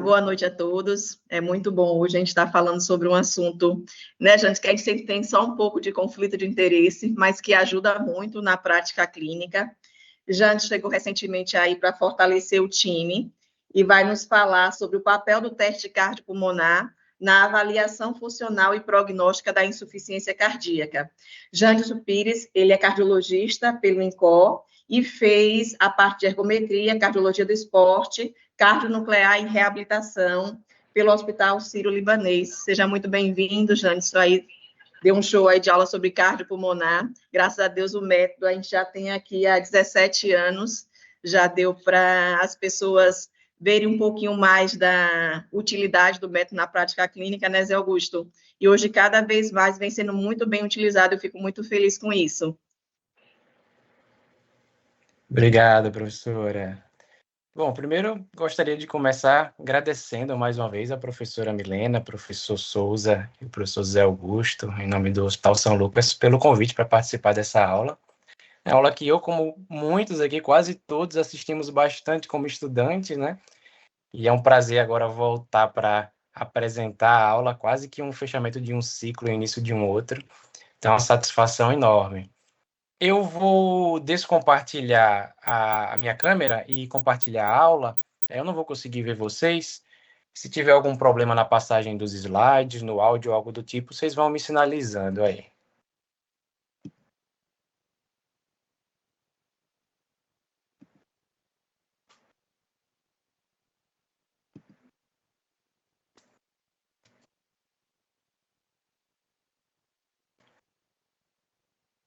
boa noite a todos. É muito bom hoje a gente estar falando sobre um assunto, né, gente, que a gente sempre tem só um pouco de conflito de interesse, mas que ajuda muito na prática clínica. Jante chegou recentemente aí para fortalecer o time e vai nos falar sobre o papel do teste cardiopulmonar na avaliação funcional e prognóstica da insuficiência cardíaca. Jânio Pires, ele é cardiologista pelo INCOR e fez a parte de ergometria, cardiologia do esporte, cardionuclear e reabilitação pelo Hospital Sírio-Libanês. Seja muito bem-vindo, Jânio. Isso aí deu um show aí de aula sobre cardiopulmonar. Graças a Deus o método a gente já tem aqui há 17 anos, já deu para as pessoas verem um pouquinho mais da utilidade do método na prática clínica, né, Zé Augusto? E hoje, cada vez mais, vem sendo muito bem utilizado, eu fico muito feliz com isso. Obrigado, professora. Bom, primeiro gostaria de começar agradecendo mais uma vez a professora Milena, professor Souza e o professor Zé Augusto, em nome do Hospital São Lucas, pelo convite para participar dessa aula. É uma aula que eu, como muitos aqui, quase todos, assistimos bastante como estudantes, né? E é um prazer agora voltar para apresentar a aula, quase que um fechamento de um ciclo e início de um outro. Então, é uma satisfação enorme. Eu vou descompartilhar a minha câmera e compartilhar a aula. Eu não vou conseguir ver vocês. Se tiver algum problema na passagem dos slides, no áudio ou algo do tipo, vocês vão me sinalizando aí.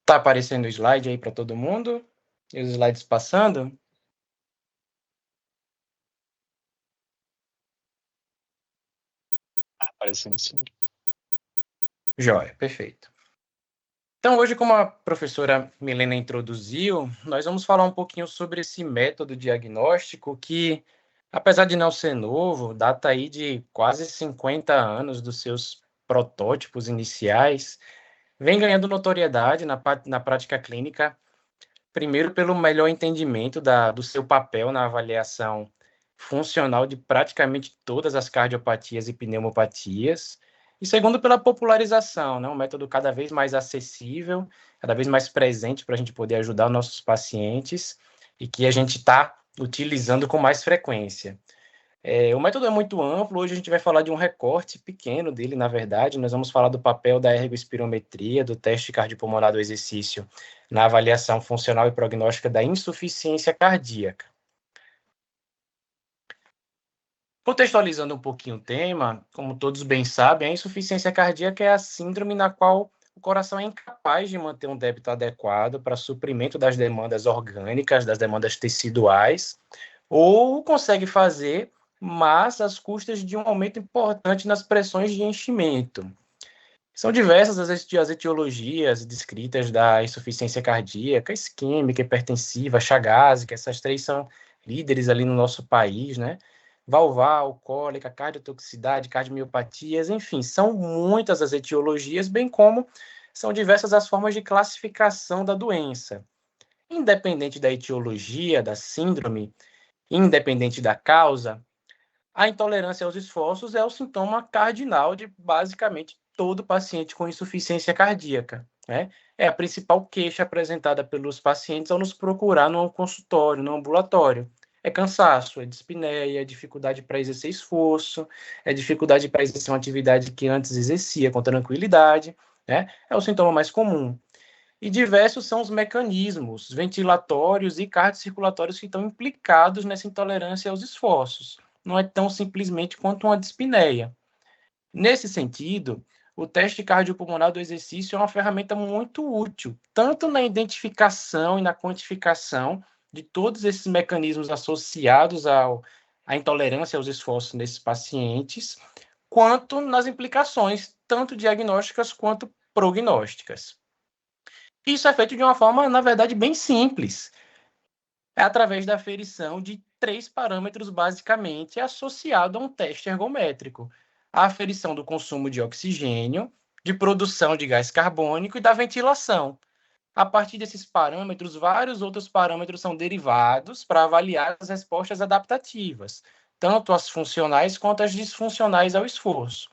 Tá aparecendo o slide aí para todo mundo? E os slides passando? Aparecendo sim. Joia, perfeito. Então, hoje, como a professora Milena introduziu, nós vamos falar um pouquinho sobre esse método diagnóstico que, apesar de não ser novo, data aí de quase 50 anos dos seus protótipos iniciais, vem ganhando notoriedade na prática clínica, primeiro pelo melhor entendimento do seu papel na avaliação funcional de praticamente todas as cardiopatias e pneumopatias, e segundo pela popularização, né, um método cada vez mais acessível, cada vez mais presente para a gente poder ajudar os nossos pacientes e que a gente está utilizando com mais frequência. O método é muito amplo, hoje a gente vai falar de um recorte pequeno dele, na verdade, nós vamos falar do papel da ergospirometria, do teste cardiopulmonar do exercício na avaliação funcional e prognóstica da insuficiência cardíaca. Contextualizando um pouquinho o tema, como todos bem sabem, a insuficiência cardíaca é a síndrome na qual o coração é incapaz de manter um débito adequado para suprimento das demandas orgânicas, das demandas teciduais, ou consegue fazer, mas às custas de um aumento importante nas pressões de enchimento. São diversas as etiologias descritas da insuficiência cardíaca, isquêmica, hipertensiva, chagásica, essas três são líderes ali no nosso país, né? Valvar, alcoólica, cardiotoxicidade, cardiomiopatias, enfim, são muitas as etiologias, bem como são diversas as formas de classificação da doença. Independente da etiologia, da síndrome, independente da causa, a intolerância aos esforços é o sintoma cardinal de basicamente todo paciente com insuficiência cardíaca, né? É a principal queixa apresentada pelos pacientes ao nos procurar no consultório, no ambulatório. É cansaço, é dispneia, é dificuldade para exercer esforço, é dificuldade para exercer uma atividade que antes exercia com tranquilidade, né? É o sintoma mais comum. E diversos são os mecanismos ventilatórios e cardiocirculatórios que estão implicados nessa intolerância aos esforços. Não é tão simplesmente quanto uma dispneia. Nesse sentido, o teste cardiopulmonar do exercício é uma ferramenta muito útil, tanto na identificação e na quantificação de todos esses mecanismos associados à intolerância aos esforços nesses pacientes, quanto nas implicações, tanto diagnósticas quanto prognósticas. Isso é feito de uma forma, na verdade, bem simples. É através da aferição de 3 parâmetros, basicamente, associado a um teste ergométrico. A aferição do consumo de oxigênio, de produção de gás carbônico e da ventilação. A partir desses parâmetros, vários outros parâmetros são derivados para avaliar as respostas adaptativas, tanto as funcionais quanto as disfuncionais ao esforço.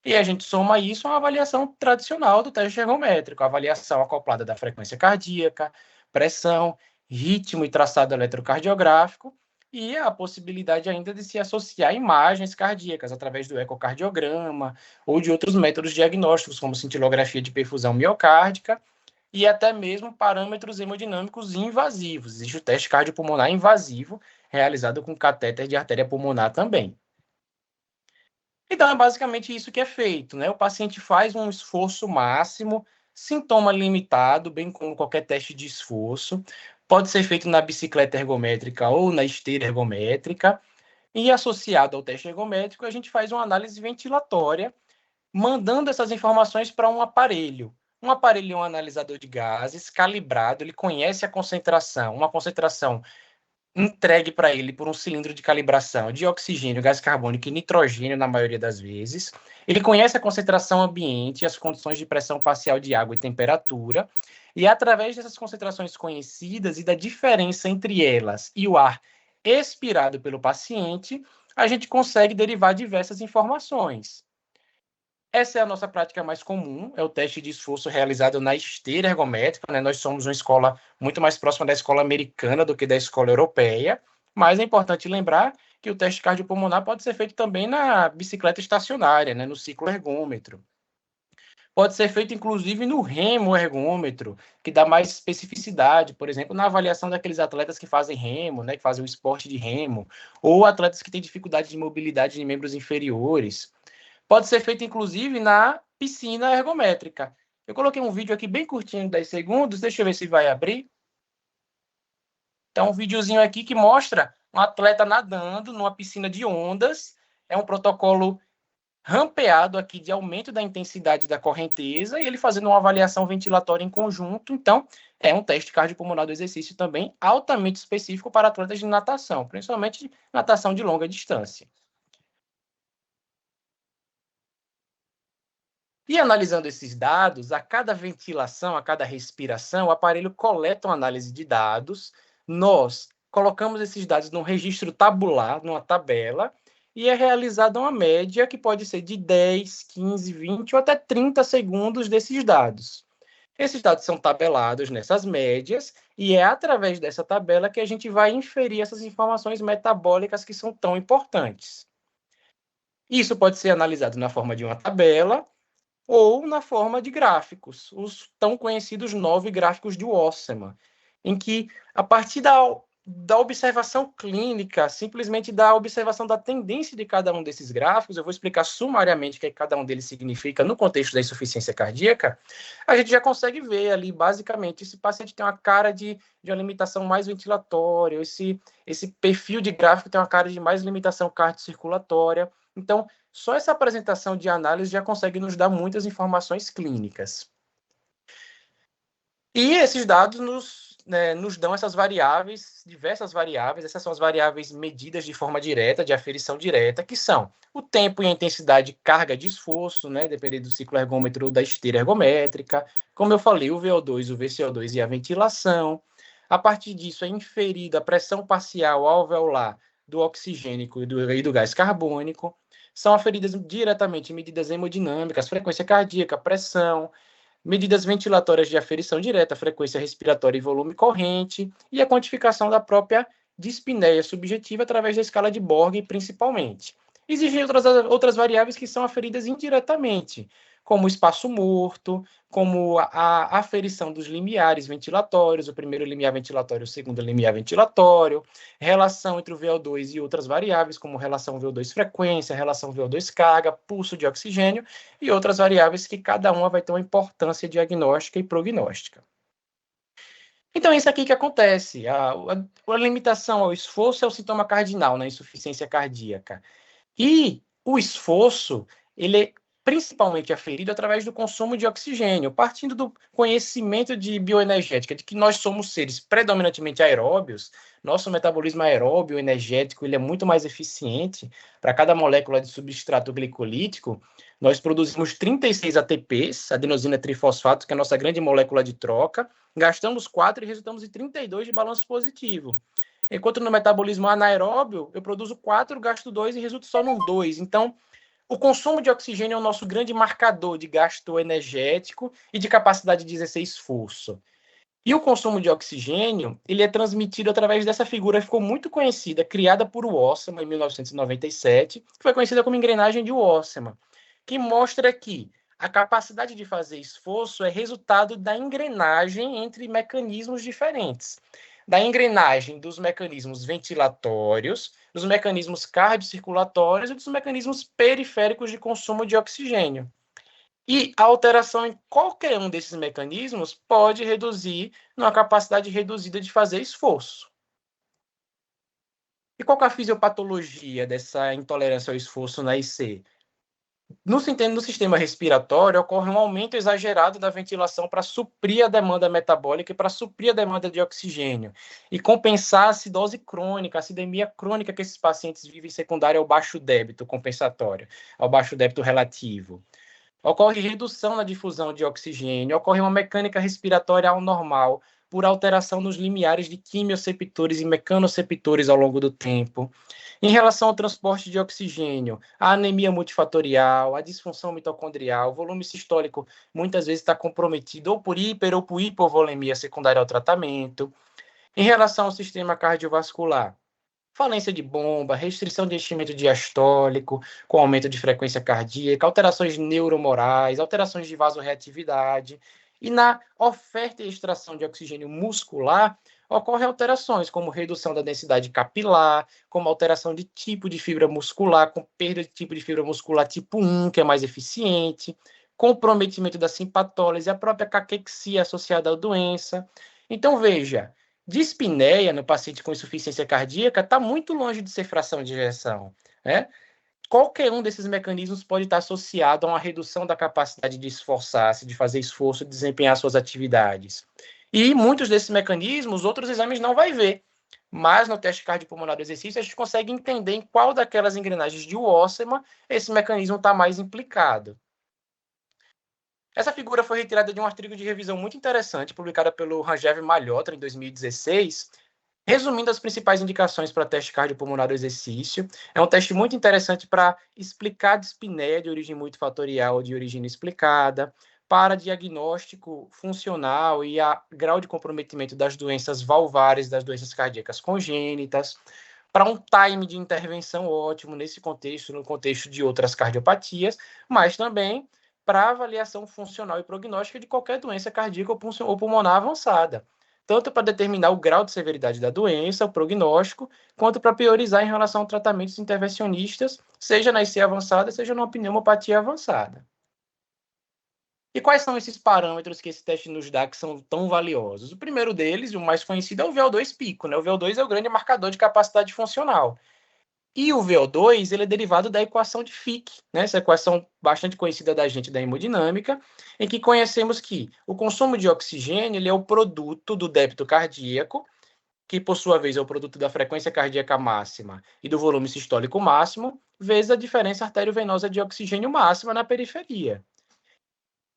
E a gente soma isso a uma avaliação tradicional do teste ergométrico, a avaliação acoplada da frequência cardíaca, pressão, ritmo e traçado eletrocardiográfico, e a possibilidade ainda de se associar imagens cardíacas através do ecocardiograma ou de outros métodos diagnósticos, como cintilografia de perfusão miocárdica e até mesmo parâmetros hemodinâmicos invasivos. Existe o teste cardiopulmonar invasivo, realizado com catéter de artéria pulmonar também. Então, é basicamente isso que é feito, né? O paciente faz um esforço máximo, sintoma limitado, bem como qualquer teste de esforço. Pode ser feito na bicicleta ergométrica ou na esteira ergométrica. E associado ao teste ergométrico, a gente faz uma análise ventilatória, mandando essas informações para um aparelho. Um aparelho é um analisador de gases calibrado, ele conhece a concentração, uma concentração entregue para ele por um cilindro de calibração de oxigênio, gás carbônico e nitrogênio, na maioria das vezes. Ele conhece a concentração ambiente, as condições de pressão parcial de água e temperatura, e através dessas concentrações conhecidas e da diferença entre elas e o ar expirado pelo paciente, a gente consegue derivar diversas informações. Essa é a nossa prática mais comum, é o teste de esforço realizado na esteira ergométrica, né? Nós somos uma escola muito mais próxima da escola americana do que da escola europeia, mas é importante lembrar que o teste cardiopulmonar pode ser feito também na bicicleta estacionária, né? No ciclo ergômetro. Pode ser feito, inclusive, no remo ergômetro, que dá mais especificidade, por exemplo, na avaliação daqueles atletas que fazem remo, né? Que fazem o esporte de remo, ou atletas que têm dificuldade de mobilidade de membros inferiores. Pode ser feito, inclusive, na piscina ergométrica. Eu coloquei um vídeo aqui bem curtinho, 10 segundos. Deixa eu ver se vai abrir. Então, um videozinho aqui que mostra um atleta nadando numa piscina de ondas. É um protocolo rampeado aqui de aumento da intensidade da correnteza e ele fazendo uma avaliação ventilatória em conjunto. Então, é um teste cardiopulmonar do exercício também altamente específico para atletas de natação, principalmente natação de longa distância. E analisando esses dados, a cada ventilação, a cada respiração, o aparelho coleta uma análise de dados, nós colocamos esses dados num registro tabular, numa tabela, e é realizada uma média que pode ser de 10, 15, 20 ou até 30 segundos desses dados. Esses dados são tabelados nessas médias, e é através dessa tabela que a gente vai inferir essas informações metabólicas que são tão importantes. Isso pode ser analisado na forma de uma tabela, ou na forma de gráficos, os tão conhecidos 9 gráficos de Wasserman, em que, a partir da observação clínica, simplesmente da observação da tendência de cada um desses gráficos, eu vou explicar sumariamente o que cada um deles significa no contexto da insuficiência cardíaca, a gente já consegue ver ali, basicamente, esse paciente tem uma cara de uma limitação mais ventilatória, esse perfil de gráfico tem uma cara de mais limitação cardiocirculatória. Então, só essa apresentação de análise já consegue nos dar muitas informações clínicas. E esses dados nos dão essas variáveis, diversas variáveis, essas são as variáveis medidas de forma direta, de aferição direta, que são o tempo e a intensidade de carga de esforço, né, dependendo do ciclo ergômetro ou da esteira ergométrica, como eu falei, o VO2, o VCO2 e a ventilação. A partir disso é inferida a pressão parcial alveolar do oxigênio e do gás carbônico. São aferidas diretamente medidas hemodinâmicas, frequência cardíaca, pressão, medidas ventilatórias de aferição direta, frequência respiratória e volume corrente, e a quantificação da própria dispneia subjetiva através da escala de Borg, principalmente. Existem outras variáveis que são aferidas indiretamente, como o espaço morto, como a aferição dos limiares ventilatórios, o primeiro limiar ventilatório, o segundo limiar ventilatório, relação entre o VO2 e outras variáveis, como relação VO2 frequência, relação VO2 carga, pulso de oxigênio, e outras variáveis que cada uma vai ter uma importância diagnóstica e prognóstica. Então, é isso aqui que acontece. A limitação ao esforço é o sintoma cardinal na insuficiência cardíaca. E o esforço, ele é principalmente aferido através do consumo de oxigênio, partindo do conhecimento de bioenergética, de que nós somos seres predominantemente aeróbios, nosso metabolismo aeróbio energético ele é muito mais eficiente. Para cada molécula de substrato glicolítico, nós produzimos 36 ATPs, adenosina trifosfato, que é a nossa grande molécula de troca, gastamos 4 e resultamos em 32 de balanço positivo. enquanto no metabolismo anaeróbio eu produzo 4, gasto 2 e resulta só num 2. Então, o consumo de oxigênio é o nosso grande marcador de gasto energético e de capacidade de exercer esforço. E o consumo de oxigênio, ele é transmitido através dessa figura que ficou muito conhecida, criada por Wassman em 1997, que foi conhecida como engrenagem de Wassman, que mostra que a capacidade de fazer esforço é resultado da engrenagem entre mecanismos diferentes. Da engrenagem dos mecanismos ventilatórios, dos mecanismos cardiocirculatórios e dos mecanismos periféricos de consumo de oxigênio. E a alteração em qualquer um desses mecanismos pode reduzir numa capacidade reduzida de fazer esforço. E qual é a fisiopatologia dessa intolerância ao esforço na IC? No sistema respiratório, ocorre um aumento exagerado da ventilação para suprir a demanda metabólica e para suprir a demanda de oxigênio, e compensar a acidose crônica, a acidemia crônica que esses pacientes vivem secundária ao baixo débito compensatório, ao baixo débito relativo. Ocorre redução na difusão de oxigênio, ocorre uma mecânica respiratória anormal por alteração nos limiares de quimioceptores e mecanoceptores ao longo do tempo. Em relação ao transporte de oxigênio, a anemia multifatorial, a disfunção mitocondrial, o volume sistólico muitas vezes está comprometido ou por hiper ou por hipovolemia secundária ao tratamento. Em relação ao sistema cardiovascular, falência de bomba, restrição de enchimento diastólico, com aumento de frequência cardíaca, alterações neuromorais, alterações de vasorreatividade. E na oferta e extração de oxigênio muscular, ocorrem alterações, como redução da densidade capilar, como alteração de tipo de fibra muscular, com perda de tipo de fibra muscular tipo 1, que é mais eficiente, comprometimento da simpatólise, a própria caquexia associada à doença. Então, veja, dispneia no paciente com insuficiência cardíaca está muito longe de ser fração de ejeção, né? Qualquer um desses mecanismos pode estar associado a uma redução da capacidade de esforçar-se, de fazer esforço, de desempenhar suas atividades. E muitos desses mecanismos, outros exames não vai ver. Mas no teste cardiopulmonar do exercício, a gente consegue entender em qual daquelas engrenagens de Wassman esse mecanismo está mais implicado. Essa figura foi retirada de um artigo de revisão muito interessante, publicado pelo Rangev Malhotra, em 2016, resumindo as principais indicações para teste cardiopulmonar do exercício. É um teste muito interessante para explicar a dispneia de origem multifatorial ou de origem inexplicada, para diagnóstico funcional e a grau de comprometimento das doenças valvares, das doenças cardíacas congênitas, para um time de intervenção ótimo nesse contexto, no contexto de outras cardiopatias, mas também para avaliação funcional e prognóstica de qualquer doença cardíaca ou pulmonar avançada, tanto para determinar o grau de severidade da doença, o prognóstico, quanto para priorizar em relação a tratamentos intervencionistas, seja na IC avançada, seja numa pneumopatia avançada. E quais são esses parâmetros que esse teste nos dá que são tão valiosos? O primeiro deles, e o mais conhecido, é o VO2 pico, né? O VO2 é o grande marcador de capacidade funcional. E o VO2 ele é derivado da equação de Fick, né? Essa equação bastante conhecida da gente da hemodinâmica, em que conhecemos que o consumo de oxigênio ele é o produto do débito cardíaco, que por sua vez é o produto da frequência cardíaca máxima e do volume sistólico máximo, vezes a diferença arteriovenosa de oxigênio máxima na periferia.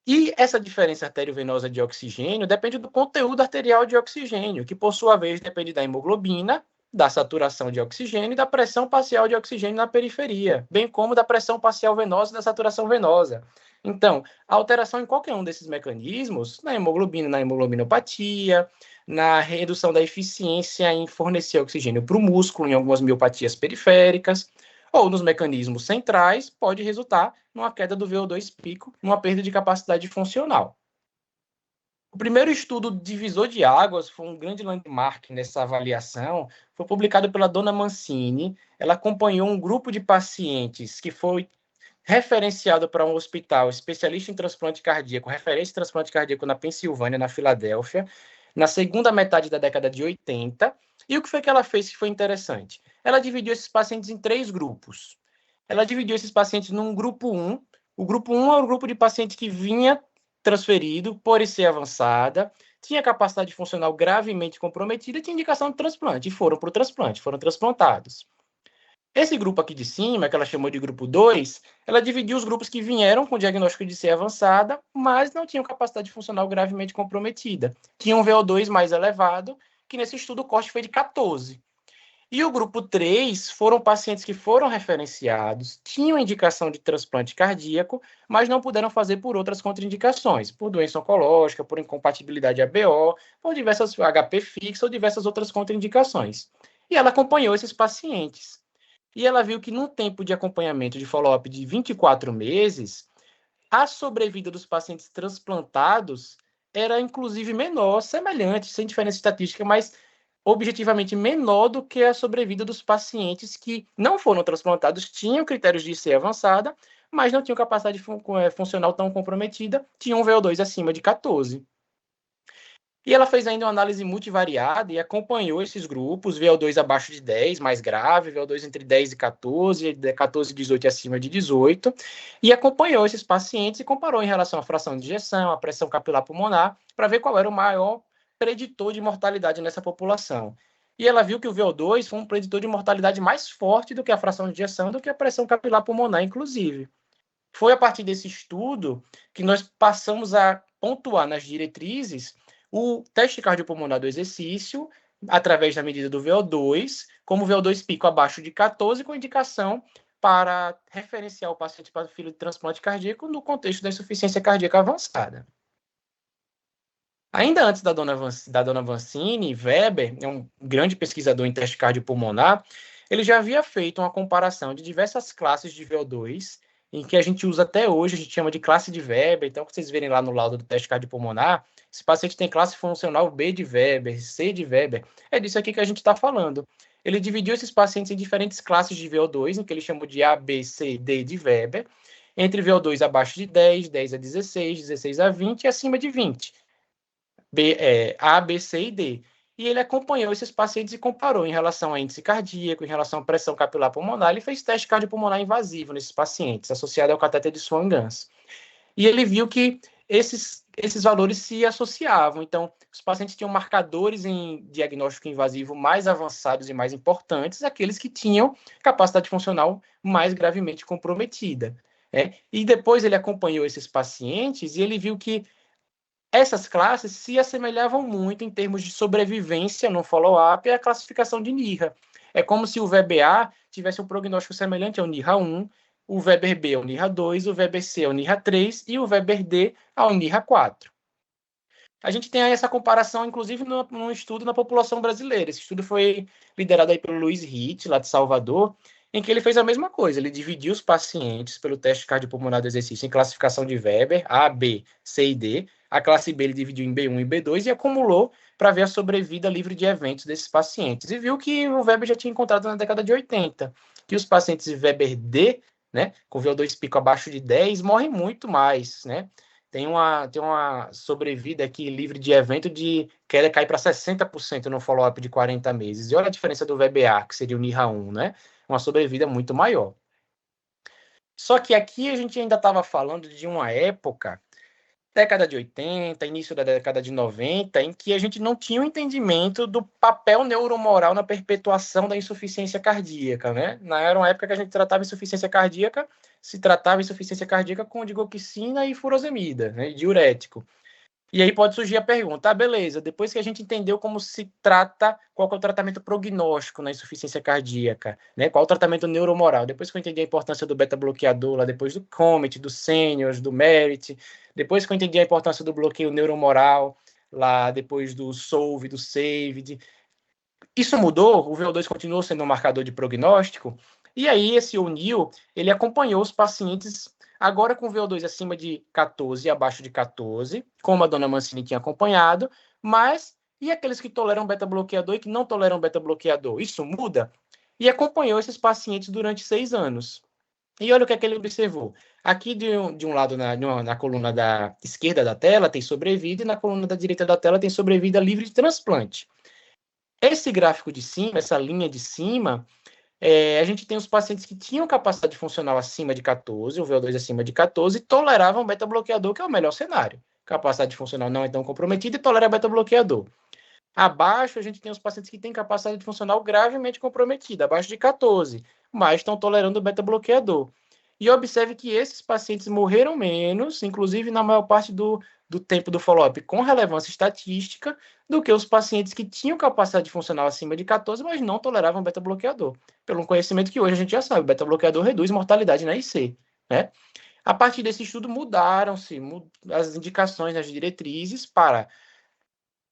E essa diferença arteriovenosa de oxigênio depende do conteúdo arterial de oxigênio, que por sua vez depende da hemoglobina, da saturação de oxigênio e da pressão parcial de oxigênio na periferia, bem como da pressão parcial venosa e da saturação venosa. Então, a alteração em qualquer um desses mecanismos, na hemoglobina, na hemoglobinopatia, na redução da eficiência em fornecer oxigênio para o músculo em algumas miopatias periféricas, ou nos mecanismos centrais, pode resultar numa queda do VO2 pico, numa perda de capacidade funcional. O primeiro estudo divisor de águas foi um grande landmark nessa avaliação, foi publicado pela dona Mancini. Ela acompanhou um grupo de pacientes que foi referenciado para um hospital especialista em transplante cardíaco, referência em transplante cardíaco na Pensilvânia, na Filadélfia, na segunda metade da década de 80. E o que foi que ela fez que foi interessante? Ela dividiu esses pacientes em 3 grupos. Ela dividiu esses pacientes num grupo 1. O grupo 1 é o grupo de pacientes que vinha transferido por IC avançada, tinha capacidade funcional gravemente comprometida e tinha indicação de transplante, e foram para o transplante, foram transplantados. Esse grupo aqui de cima, que ela chamou de grupo 2, ela dividiu os grupos que vieram com diagnóstico de IC avançada, mas não tinham capacidade funcional gravemente comprometida. Tinha um VO2 mais elevado, que nesse estudo o corte foi de 14. E o grupo 3 foram pacientes que foram referenciados, tinham indicação de transplante cardíaco, mas não puderam fazer por outras contraindicações, por doença oncológica, por incompatibilidade ABO, por diversas HP fixa ou diversas outras contraindicações. E ela acompanhou esses pacientes. E ela viu que num tempo de acompanhamento de follow-up de 24 meses, a sobrevida dos pacientes transplantados era inclusive menor, semelhante, sem diferença estatística, mas objetivamente menor do que a sobrevida dos pacientes que não foram transplantados, tinham critérios de IC avançada, mas não tinham capacidade funcional tão comprometida, tinham um VO2 acima de 14. E ela fez ainda uma análise multivariada e acompanhou esses grupos, VO2 abaixo de 10, mais grave, VO2 entre 10 e 14, 14 e 18 e acima de 18, e acompanhou esses pacientes e comparou em relação à fração de ejeção, à pressão capilar pulmonar, para ver qual era o maior preditor de mortalidade nessa população. E ela viu que o VO2 foi um preditor de mortalidade mais forte do que a fração de ejeção, do que a pressão capilar pulmonar, inclusive. Foi a partir desse estudo que nós passamos a pontuar nas diretrizes o teste cardiopulmonar do exercício, através da medida do VO2, como VO2 pico abaixo de 14, com indicação para referenciar o paciente para o filo de transplante cardíaco no contexto da insuficiência cardíaca avançada. Ainda antes da dona Vancini, Weber, é um grande pesquisador em teste cardiopulmonar, ele já havia feito uma comparação de diversas classes de VO2, em que a gente usa até hoje, a gente chama de classe de Weber. Então, que vocês verem lá no laudo do teste cardiopulmonar, esse paciente tem classe funcional B de Weber, C de Weber, é disso aqui que a gente está falando. Ele dividiu esses pacientes em diferentes classes de VO2, em que ele chamou de A, B, C, D de Weber, entre VO2 abaixo de 10, 10 a 16, 16 a 20 e acima de 20. A, B, C e D. E ele acompanhou esses pacientes e comparou em relação a índice cardíaco, em relação à pressão capilar pulmonar. Ele fez teste cardiopulmonar invasivo nesses pacientes, associado ao catéter de Swan-Ganz. E ele viu que esses valores se associavam. Então, os pacientes tinham marcadores em diagnóstico invasivo mais avançados e mais importantes, aqueles que tinham capacidade funcional mais gravemente comprometida. E depois ele acompanhou esses pacientes e ele viu que essas classes se assemelhavam muito em termos de sobrevivência no follow-up à classificação de NIRA. É como se o VBA tivesse um prognóstico semelhante ao NIRA 1, o Weber B ao NIRA 2, o Weber C ao NIRA 3 e o Weber D ao NIRA 4. A gente tem aí essa comparação, inclusive, num estudo na população brasileira. Esse estudo foi liderado aí pelo Luiz Ritt, lá de Salvador, em que ele fez a mesma coisa. Ele dividiu os pacientes pelo teste cardiopulmonar do exercício em classificação de Weber, A, B, C e D. A classe B ele dividiu em B1 e B2 e acumulou para ver a sobrevida livre de eventos desses pacientes. E viu que o Weber já tinha encontrado na década de 80, que os pacientes de Weber D, com VO2 pico abaixo de 10, morrem muito mais, Tem uma sobrevida aqui livre de evento de queda cai para 60% no follow-up de 40 meses. E olha a diferença do VBA, que seria o NIRA 1, Uma sobrevida muito maior. Só que aqui a gente ainda estava falando de uma época, década de 80, início da década de 90, em que a gente não tinha um entendimento do papel neuromoral na perpetuação da insuficiência cardíaca, Era uma época que a gente tratava insuficiência cardíaca, se tratava insuficiência cardíaca com digoxina e furosemida, diurético. E aí pode surgir a pergunta, beleza, depois que a gente entendeu como se trata, qual é o tratamento prognóstico na insuficiência cardíaca, qual é o tratamento neuromoral, depois que eu entendi a importância do beta-bloqueador, lá depois do COMET, do Seniors, do MERIT, depois que eu entendi a importância do bloqueio neuromoral, lá depois do SOLVE, do SAVED, isso mudou, o VO2 continuou sendo um marcador de prognóstico, e aí esse O'Neill, ele acompanhou os pacientes agora com VO2 acima de 14 e abaixo de 14, como a dona Mancini tinha acompanhado, mas e aqueles que toleram beta-bloqueador e que não toleram beta-bloqueador? Isso muda? E acompanhou esses pacientes durante 6 anos. E olha o que é que ele observou. Aqui de um lado, na coluna da esquerda da tela, tem sobrevida, e na coluna da direita da tela tem sobrevida livre de transplante. Esse gráfico de cima, essa linha de cima, a gente tem os pacientes que tinham capacidade funcional acima de 14, o VO2 acima de 14, e toleravam beta-bloqueador, que é o melhor cenário. Capacidade funcional não é tão comprometida e tolera beta-bloqueador. Abaixo, a gente tem os pacientes que têm capacidade funcional gravemente comprometida, abaixo de 14, mas estão tolerando o beta-bloqueador. E observe que esses pacientes morreram menos, inclusive na maior parte do tempo do follow-up com relevância estatística do que os pacientes que tinham capacidade funcional acima de 14, mas não toleravam beta-bloqueador. Pelo conhecimento que hoje a gente já sabe, o beta-bloqueador reduz mortalidade na IC, né? A partir desse estudo, mudaram-se as indicações nas diretrizes para...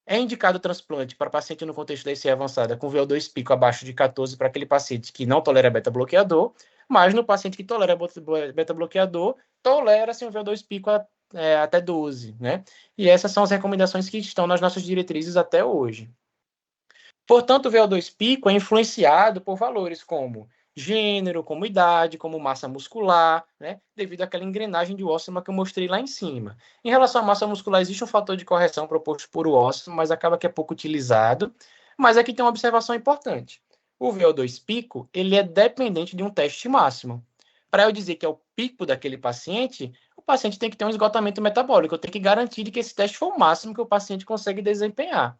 É indicado o transplante para paciente no contexto da IC avançada com VO2 pico abaixo de 14 para aquele paciente que não tolera beta-bloqueador, mas no paciente que tolera beta-bloqueador, tolera-se um VO2 pico até 12, né? E essas são as recomendações que estão nas nossas diretrizes até hoje. Portanto, o VO2 pico é influenciado por valores como gênero, como idade, como massa muscular, né? Devido àquela engrenagem de Wasserman que eu mostrei lá em cima. Em relação à massa muscular, existe um fator de correção proposto por Wasserman, mas acaba que é pouco utilizado. Mas aqui tem uma observação importante. O VO2 pico, ele é dependente de um teste máximo. Para eu dizer que é o pico daquele paciente, o paciente tem que ter um esgotamento metabólico. Eu tenho que garantir que esse teste for o máximo que o paciente consegue desempenhar.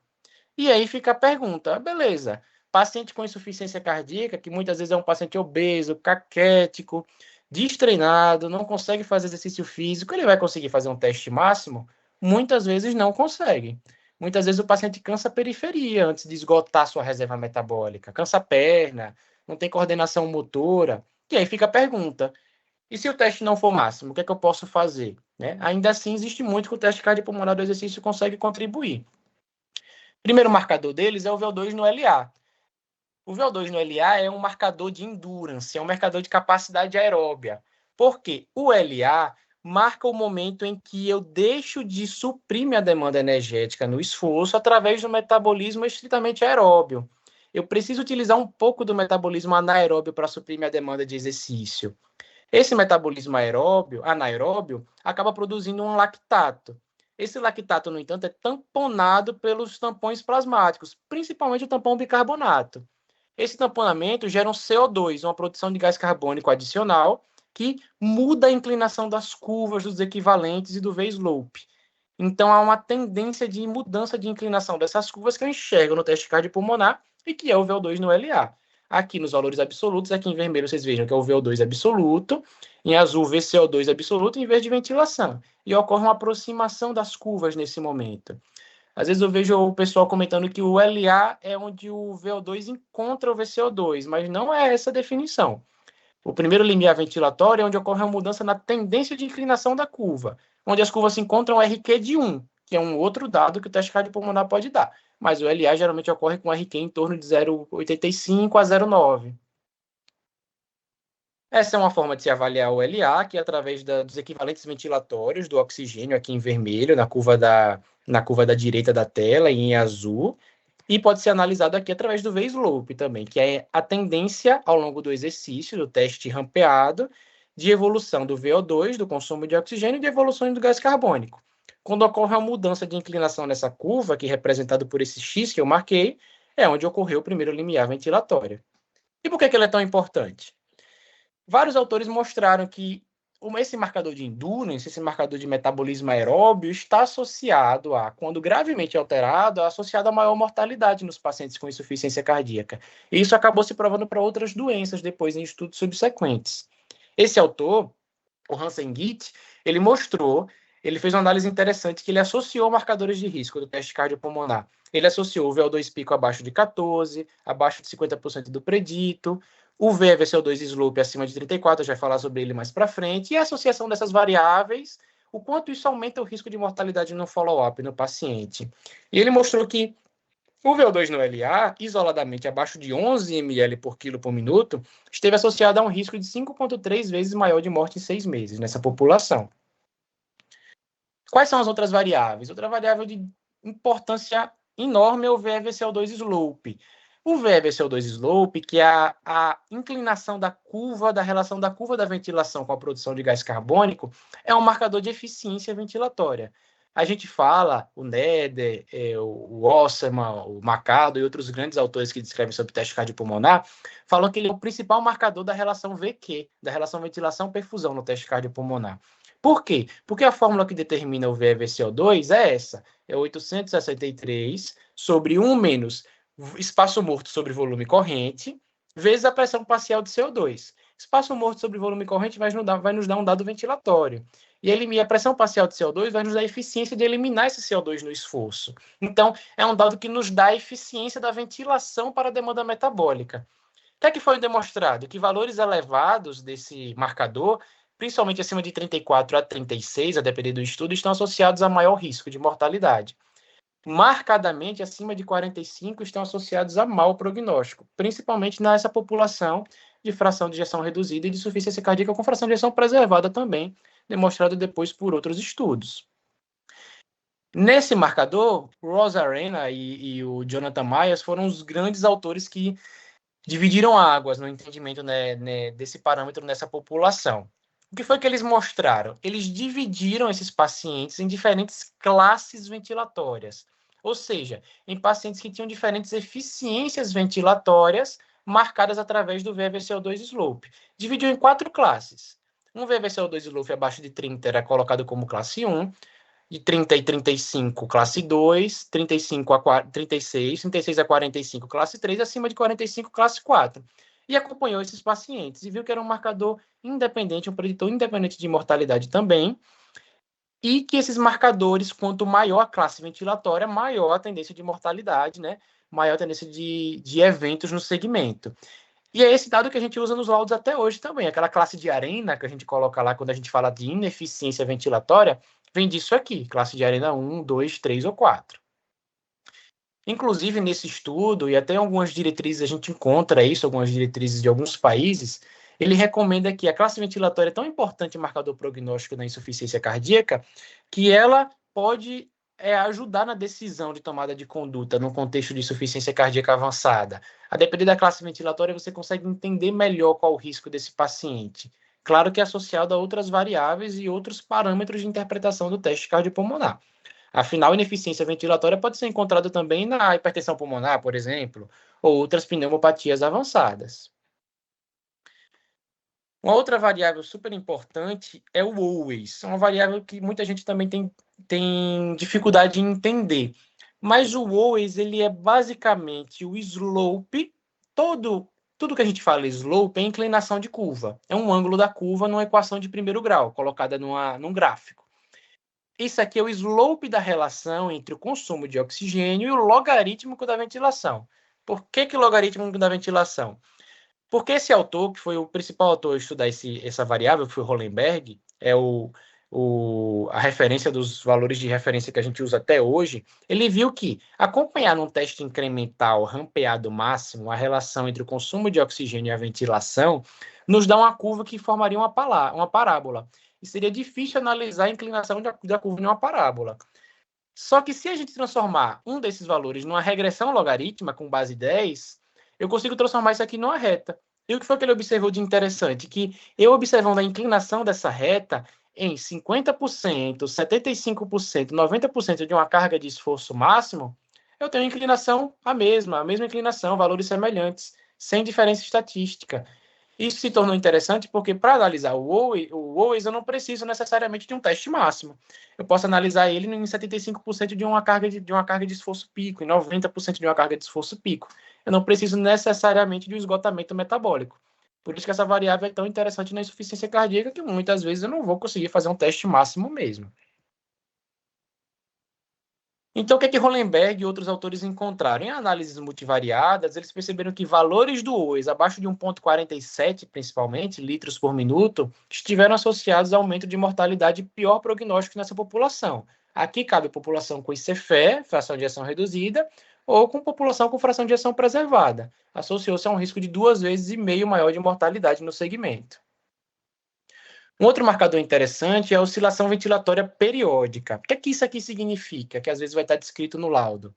E aí fica a pergunta, beleza, paciente com insuficiência cardíaca, que muitas vezes é um paciente obeso, caquético, destreinado, não consegue fazer exercício físico, ele vai conseguir fazer um teste máximo? Muitas vezes não consegue. Muitas vezes o paciente cansa a periferia antes de esgotar sua reserva metabólica, cansa a perna, não tem coordenação motora. E aí fica a pergunta, e se o teste não for máximo, o que é que eu posso fazer? Né? Ainda assim, existe muito que o teste cardiopulmonar do exercício consegue contribuir. Primeiro marcador deles é o VO2 no LA. O VO2 no LA é um marcador de endurance, é um marcador de capacidade aeróbia. Porque o LA marca o momento em que eu deixo de suprir minha demanda energética no esforço através do metabolismo estritamente aeróbio. Eu preciso utilizar um pouco do metabolismo anaeróbio para suprir minha demanda de exercício. Esse metabolismo anaeróbio, acaba produzindo um lactato. Esse lactato, no entanto, é tamponado pelos tampões plasmáticos, principalmente o tampão bicarbonato. Esse tamponamento gera um CO2, uma produção de gás carbônico adicional, que muda a inclinação das curvas, dos equivalentes e do V-slope. Então, há uma tendência de mudança de inclinação dessas curvas que eu enxergo no teste cardiopulmonar e que é o VO2 no LA. Aqui nos valores absolutos, aqui em vermelho vocês vejam que é o VO2 absoluto, em azul VCO2 absoluto em vez de ventilação. E ocorre uma aproximação das curvas nesse momento. Às vezes eu vejo o pessoal comentando que o LA é onde o VO2 encontra o VCO2, mas não é essa a definição. O primeiro limiar ventilatório é onde ocorre uma mudança na tendência de inclinação da curva, onde as curvas se encontram RQ de 1, que é um outro dado que o teste cardiopulmonar pode dar. Mas o LA geralmente ocorre com RQ em torno de 0,85 a 0,9. Essa é uma forma de se avaliar o LA, que é através dos equivalentes ventilatórios do oxigênio, aqui em vermelho, na curva da direita da tela, e em azul, e pode ser analisado aqui através do V-slope também, que é a tendência ao longo do exercício, do teste rampeado, de evolução do VO2, do consumo de oxigênio, e de evolução do gás carbônico. Quando ocorre uma mudança de inclinação nessa curva, que é representado por esse X que eu marquei, é onde ocorreu o primeiro limiar ventilatório. E por que ele é tão importante? Vários autores mostraram que esse marcador de endurance, esse marcador de metabolismo aeróbio, está associado quando gravemente alterado, associado a maior mortalidade nos pacientes com insuficiência cardíaca. E isso acabou se provando para outras doenças depois em estudos subsequentes. Esse autor, o Hansen Gitt, ele fez uma análise interessante que ele associou marcadores de risco do teste cardiopulmonar. Ele associou o VO2 pico abaixo de 14, abaixo de 50% do predito, o VCO2 slope acima de 34, a gente vai falar sobre ele mais para frente, e a associação dessas variáveis, o quanto isso aumenta o risco de mortalidade no follow-up no paciente. E ele mostrou que o VO2 no LA, isoladamente abaixo de 11 ml por quilo por minuto, esteve associado a um risco de 5,3 vezes maior de morte em 6 meses nessa população. Quais são as outras variáveis? Outra variável de importância enorme é o VCO2 slope. O VCO2 slope, que é a inclinação da curva, da relação da curva da ventilação com a produção de gás carbônico, é um marcador de eficiência ventilatória. A gente fala, o Neder, o Wasserman, o Macado e outros grandes autores que descrevem sobre teste cardiopulmonar, falam que ele é o principal marcador da relação VQ, da relação ventilação-perfusão no teste cardiopulmonar. Por quê? Porque a fórmula que determina o VCO2 é essa, é 863 sobre 1 menos espaço morto sobre volume corrente, vezes a pressão parcial de CO2. Espaço morto sobre volume corrente vai nos dar um dado ventilatório. E a pressão parcial de CO2 vai nos dar a eficiência de eliminar esse CO2 no esforço. Então, é um dado que nos dá a eficiência da ventilação para a demanda metabólica. O que é que foi demonstrado? Que valores elevados desse marcador, principalmente acima de 34 a 36, a depender do estudo, estão associados a maior risco de mortalidade. Marcadamente acima de 45 estão associados a mau prognóstico, principalmente nessa população de fração de ejeção reduzida e de insuficiência cardíaca com fração de ejeção preservada também, demonstrado depois por outros estudos. Nesse marcador, Ross Arena e o Jonathan Myers foram os grandes autores que dividiram águas no entendimento desse parâmetro nessa população. O que foi que eles mostraram? Eles dividiram esses pacientes em diferentes classes ventilatórias, ou seja, em pacientes que tinham diferentes eficiências ventilatórias marcadas através do VVCO2 slope. Dividiu em 4 classes. Um VVCO2 slope abaixo de 30 era colocado como classe 1, de 30 e 35, classe 2, 35 a 36, 36 a 45, classe 3, acima de 45, classe 4. E acompanhou esses pacientes e viu que era um marcador independente, um preditor independente de mortalidade também, e que esses marcadores, quanto maior a classe ventilatória, maior a tendência de mortalidade, né? Maior a tendência de eventos no segmento. E é esse dado que a gente usa nos laudos até hoje também. Aquela classe de arena que a gente coloca lá quando a gente fala de ineficiência ventilatória, vem disso aqui, classe de arena 1, 2, 3 ou 4. Inclusive, nesse estudo, e até algumas diretrizes, a gente encontra isso, algumas diretrizes de alguns países, ele recomenda que a classe ventilatória é tão importante marcador prognóstico da insuficiência cardíaca, que ela pode ajudar na decisão de tomada de conduta no contexto de insuficiência cardíaca avançada. A depender da classe ventilatória, você consegue entender melhor qual o risco desse paciente. Claro que é associado a outras variáveis e outros parâmetros de interpretação do teste cardiopulmonar. Afinal, ineficiência ventilatória pode ser encontrada também na hipertensão pulmonar, por exemplo, ou outras pneumopatias avançadas. Uma outra variável super importante é o always. É uma variável que muita gente também tem dificuldade em entender. Mas o always, ele é basicamente o slope, tudo que a gente fala slope é inclinação de curva. É um ângulo da curva numa equação de primeiro grau, colocada num gráfico. Isso aqui é o slope da relação entre o consumo de oxigênio e o logarítmico da ventilação. Por que o logarítmico da ventilação? Porque esse autor, que foi o principal autor a estudar essa variável, que foi o Hollenberg, é a referência dos valores de referência que a gente usa até hoje, ele viu que acompanhar num teste incremental rampeado máximo a relação entre o consumo de oxigênio e a ventilação nos dá uma curva que formaria uma parábola. E seria difícil analisar a inclinação da curva em uma parábola. Só que se a gente transformar um desses valores numa regressão logarítmica com base 10, eu consigo transformar isso aqui numa reta. E o que foi que ele observou de interessante? Que eu observando a inclinação dessa reta em 50%, 75%, 90% de uma carga de esforço máximo, eu tenho inclinação a mesma inclinação, valores semelhantes, sem diferença estatística. Isso se tornou interessante porque, para analisar o always, eu não preciso necessariamente de um teste máximo. Eu posso analisar ele em 75% de uma carga de esforço pico, em 90% de uma carga de esforço pico. Eu não preciso necessariamente de um esgotamento metabólico. Por isso que essa variável é tão interessante na insuficiência cardíaca, que muitas vezes eu não vou conseguir fazer um teste máximo mesmo. Então, o que Hollenberg e outros autores encontraram? Em análises multivariadas, eles perceberam que valores do OIS abaixo de 1,47, principalmente, litros por minuto, estiveram associados a aumento de mortalidade e pior prognóstico nessa população. Aqui cabe população com ICFE, fração de ejeção reduzida, ou com população com fração de ejeção preservada. Associou-se a um risco de 2,5 vezes maior de mortalidade no segmento. Um outro marcador interessante é a oscilação ventilatória periódica. O que é que isso aqui significa? Que às vezes vai estar descrito no laudo.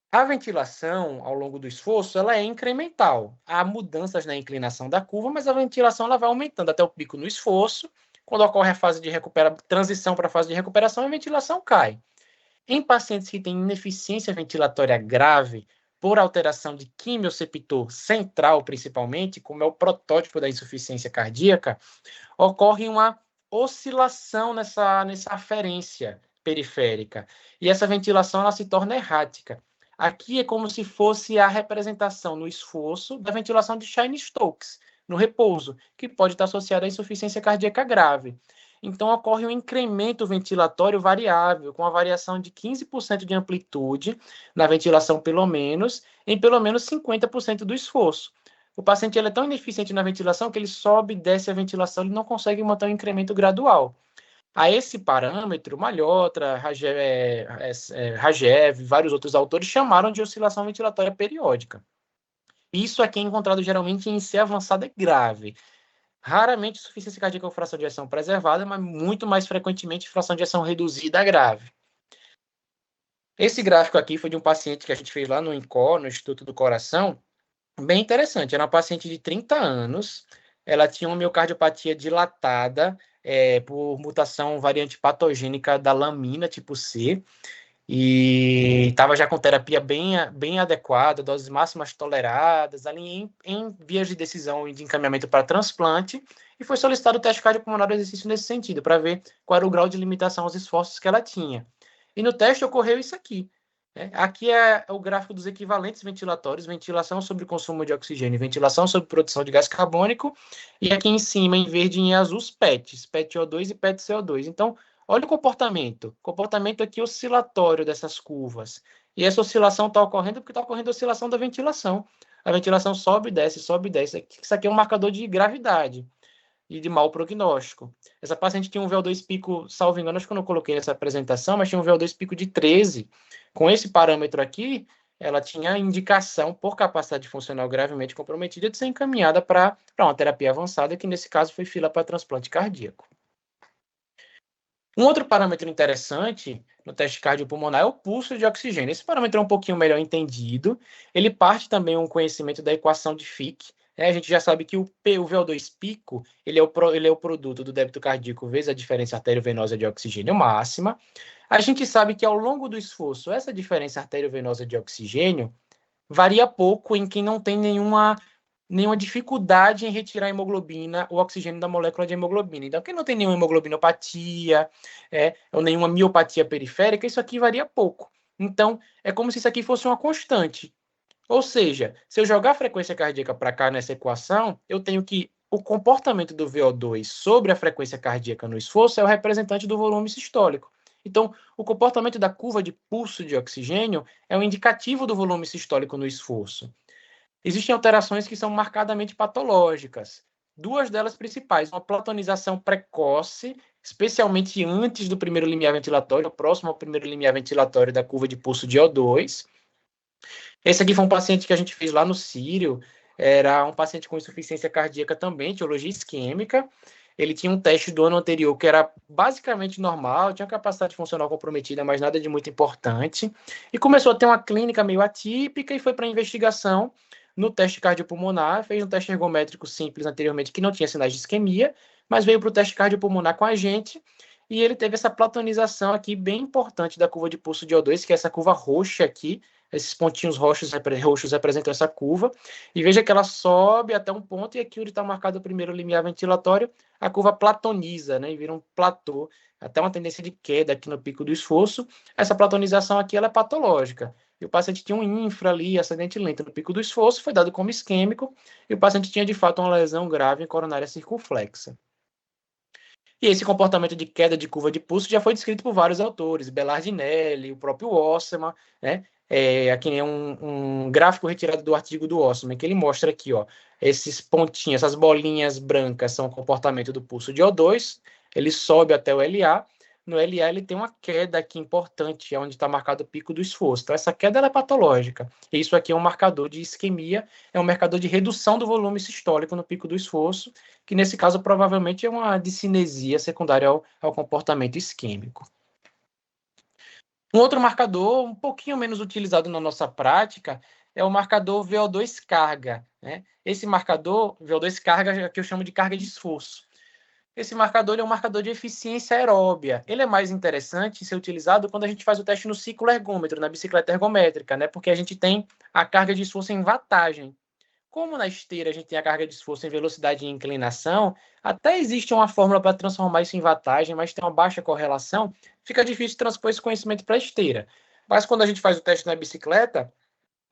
A ventilação, ao longo do esforço, ela é incremental. Há mudanças na inclinação da curva, mas a ventilação ela vai aumentando até o pico no esforço. Quando ocorre a fase de transição para a fase de recuperação, a ventilação cai. Em pacientes que têm ineficiência ventilatória grave, por alteração de quimioceptor central, principalmente, como é o protótipo da insuficiência cardíaca, ocorre uma oscilação nessa aferência periférica. E essa ventilação ela se torna errática. Aqui é como se fosse a representação no esforço da ventilação de Cheyne-Stokes, no repouso, que pode estar associada à insuficiência cardíaca grave. então ocorre um incremento ventilatório variável, com a variação de 15% de amplitude na ventilação em pelo menos 50% do esforço. O paciente ele é tão ineficiente na ventilação que ele sobe e desce a ventilação, ele não consegue manter um incremento gradual. A esse parâmetro, Malhotra, Rajev, vários outros autores chamaram de oscilação ventilatória periódica. Isso aqui é encontrado geralmente em IC avançada grave. Raramente insuficiência cardíaca com fração de ejeção preservada, mas muito mais frequentemente fração de ejeção reduzida grave. Esse gráfico aqui foi de um paciente que a gente fez lá no INCOR, no Instituto do Coração, bem interessante. Era uma paciente de 30 anos, ela tinha uma miocardiopatia dilatada por mutação variante patogênica da lamina tipo C, e estava já com terapia bem adequada, doses máximas toleradas, ali em vias de decisão e de encaminhamento para transplante, e foi solicitado o teste cardiopulmonar do exercício nesse sentido, para ver qual era o grau de limitação aos esforços que ela tinha. E no teste ocorreu isso aqui. Aqui é o gráfico dos equivalentes ventilatórios, ventilação sobre consumo de oxigênio, ventilação sobre produção de gás carbônico, e aqui em cima, em verde e em azul, os PETs, PET-O2 e PET-CO2. Então, olha o comportamento aqui oscilatório dessas curvas. E essa oscilação está ocorrendo porque está ocorrendo a oscilação da ventilação. A ventilação sobe e desce, sobe e desce. Isso aqui é um marcador de gravidade e de mau prognóstico. Essa paciente tinha um VO2 pico, salvo engano, acho que eu não coloquei nessa apresentação, mas tinha um VO2 pico de 13. Com esse parâmetro aqui, ela tinha indicação, por capacidade funcional gravemente comprometida, de ser encaminhada para uma terapia avançada, que nesse caso foi fila para transplante cardíaco. Um outro parâmetro interessante no teste cardiopulmonar é o pulso de oxigênio. Esse parâmetro é um pouquinho melhor entendido. Ele parte também um conhecimento da equação de Fick. A gente já sabe que o VO2 pico ele é o produto do débito cardíaco vezes a diferença arteriovenosa de oxigênio máxima. A gente sabe que ao longo do esforço, essa diferença arteriovenosa de oxigênio varia pouco em quem não tem nenhuma dificuldade em retirar a hemoglobina, o oxigênio da molécula de hemoglobina. Então, quem não tem nenhuma hemoglobinopatia, ou nenhuma miopatia periférica, isso aqui varia pouco. Então, é como se isso aqui fosse uma constante. Ou seja, se eu jogar a frequência cardíaca para cá nessa equação, eu tenho que o comportamento do VO2 sobre a frequência cardíaca no esforço é o representante do volume sistólico. Então, o comportamento da curva de pulso de oxigênio é um indicativo do volume sistólico no esforço. Existem alterações que são marcadamente patológicas. Duas delas principais, uma platonização precoce, especialmente antes do primeiro limiar ventilatório, próximo ao primeiro limiar ventilatório da curva de pulso de O2. Esse aqui foi um paciente que a gente fez lá no Sírio, era um paciente com insuficiência cardíaca também, etiologia isquêmica. Ele tinha um teste do ano anterior que era basicamente normal, tinha capacidade funcional comprometida, mas nada de muito importante. E começou a ter uma clínica meio atípica e foi para a investigação no teste cardiopulmonar, fez um teste ergométrico simples anteriormente que não tinha sinais de isquemia, mas veio para o teste cardiopulmonar com a gente e ele teve essa platonização aqui bem importante da curva de pulso de O2, que é essa curva roxa aqui, esses pontinhos roxos representam essa curva, e veja que ela sobe até um ponto, e aqui onde está marcado o primeiro limiar ventilatório, a curva platoniza, né, e vira um platô, até uma tendência de queda aqui no pico do esforço. Essa platonização aqui ela é patológica, e o paciente tinha um infra ali, acidente lento no pico do esforço, foi dado como isquêmico, e o paciente tinha de fato uma lesão grave em coronária circunflexa. E esse comportamento de queda de curva de pulso já foi descrito por vários autores, Belardinelli, o próprio Osserman, né? Aqui é um gráfico retirado do artigo do Osserman, que ele mostra aqui, ó, esses pontinhos, essas bolinhas brancas são o comportamento do pulso de O2, ele sobe até o LA, no LA ele tem uma queda aqui importante, onde está marcado o pico do esforço. Então, essa queda ela é patológica. E isso aqui é um marcador de isquemia, é um marcador de redução do volume sistólico no pico do esforço, que nesse caso provavelmente é uma discinesia secundária ao comportamento isquêmico. Um outro marcador, um pouquinho menos utilizado na nossa prática, é o marcador VO2 carga, né? Esse marcador, VO2 carga, que eu chamo de carga de esforço. Esse marcador é um marcador de eficiência aeróbia. Ele é mais interessante ser utilizado quando a gente faz o teste no ciclo ergômetro, na bicicleta ergométrica, né? Porque a gente tem a carga de esforço em wattagem. Como na esteira a gente tem a carga de esforço em velocidade e inclinação, até existe uma fórmula para transformar isso em wattagem, mas tem uma baixa correlação, fica difícil transpor esse conhecimento para a esteira. Mas quando a gente faz o teste na bicicleta,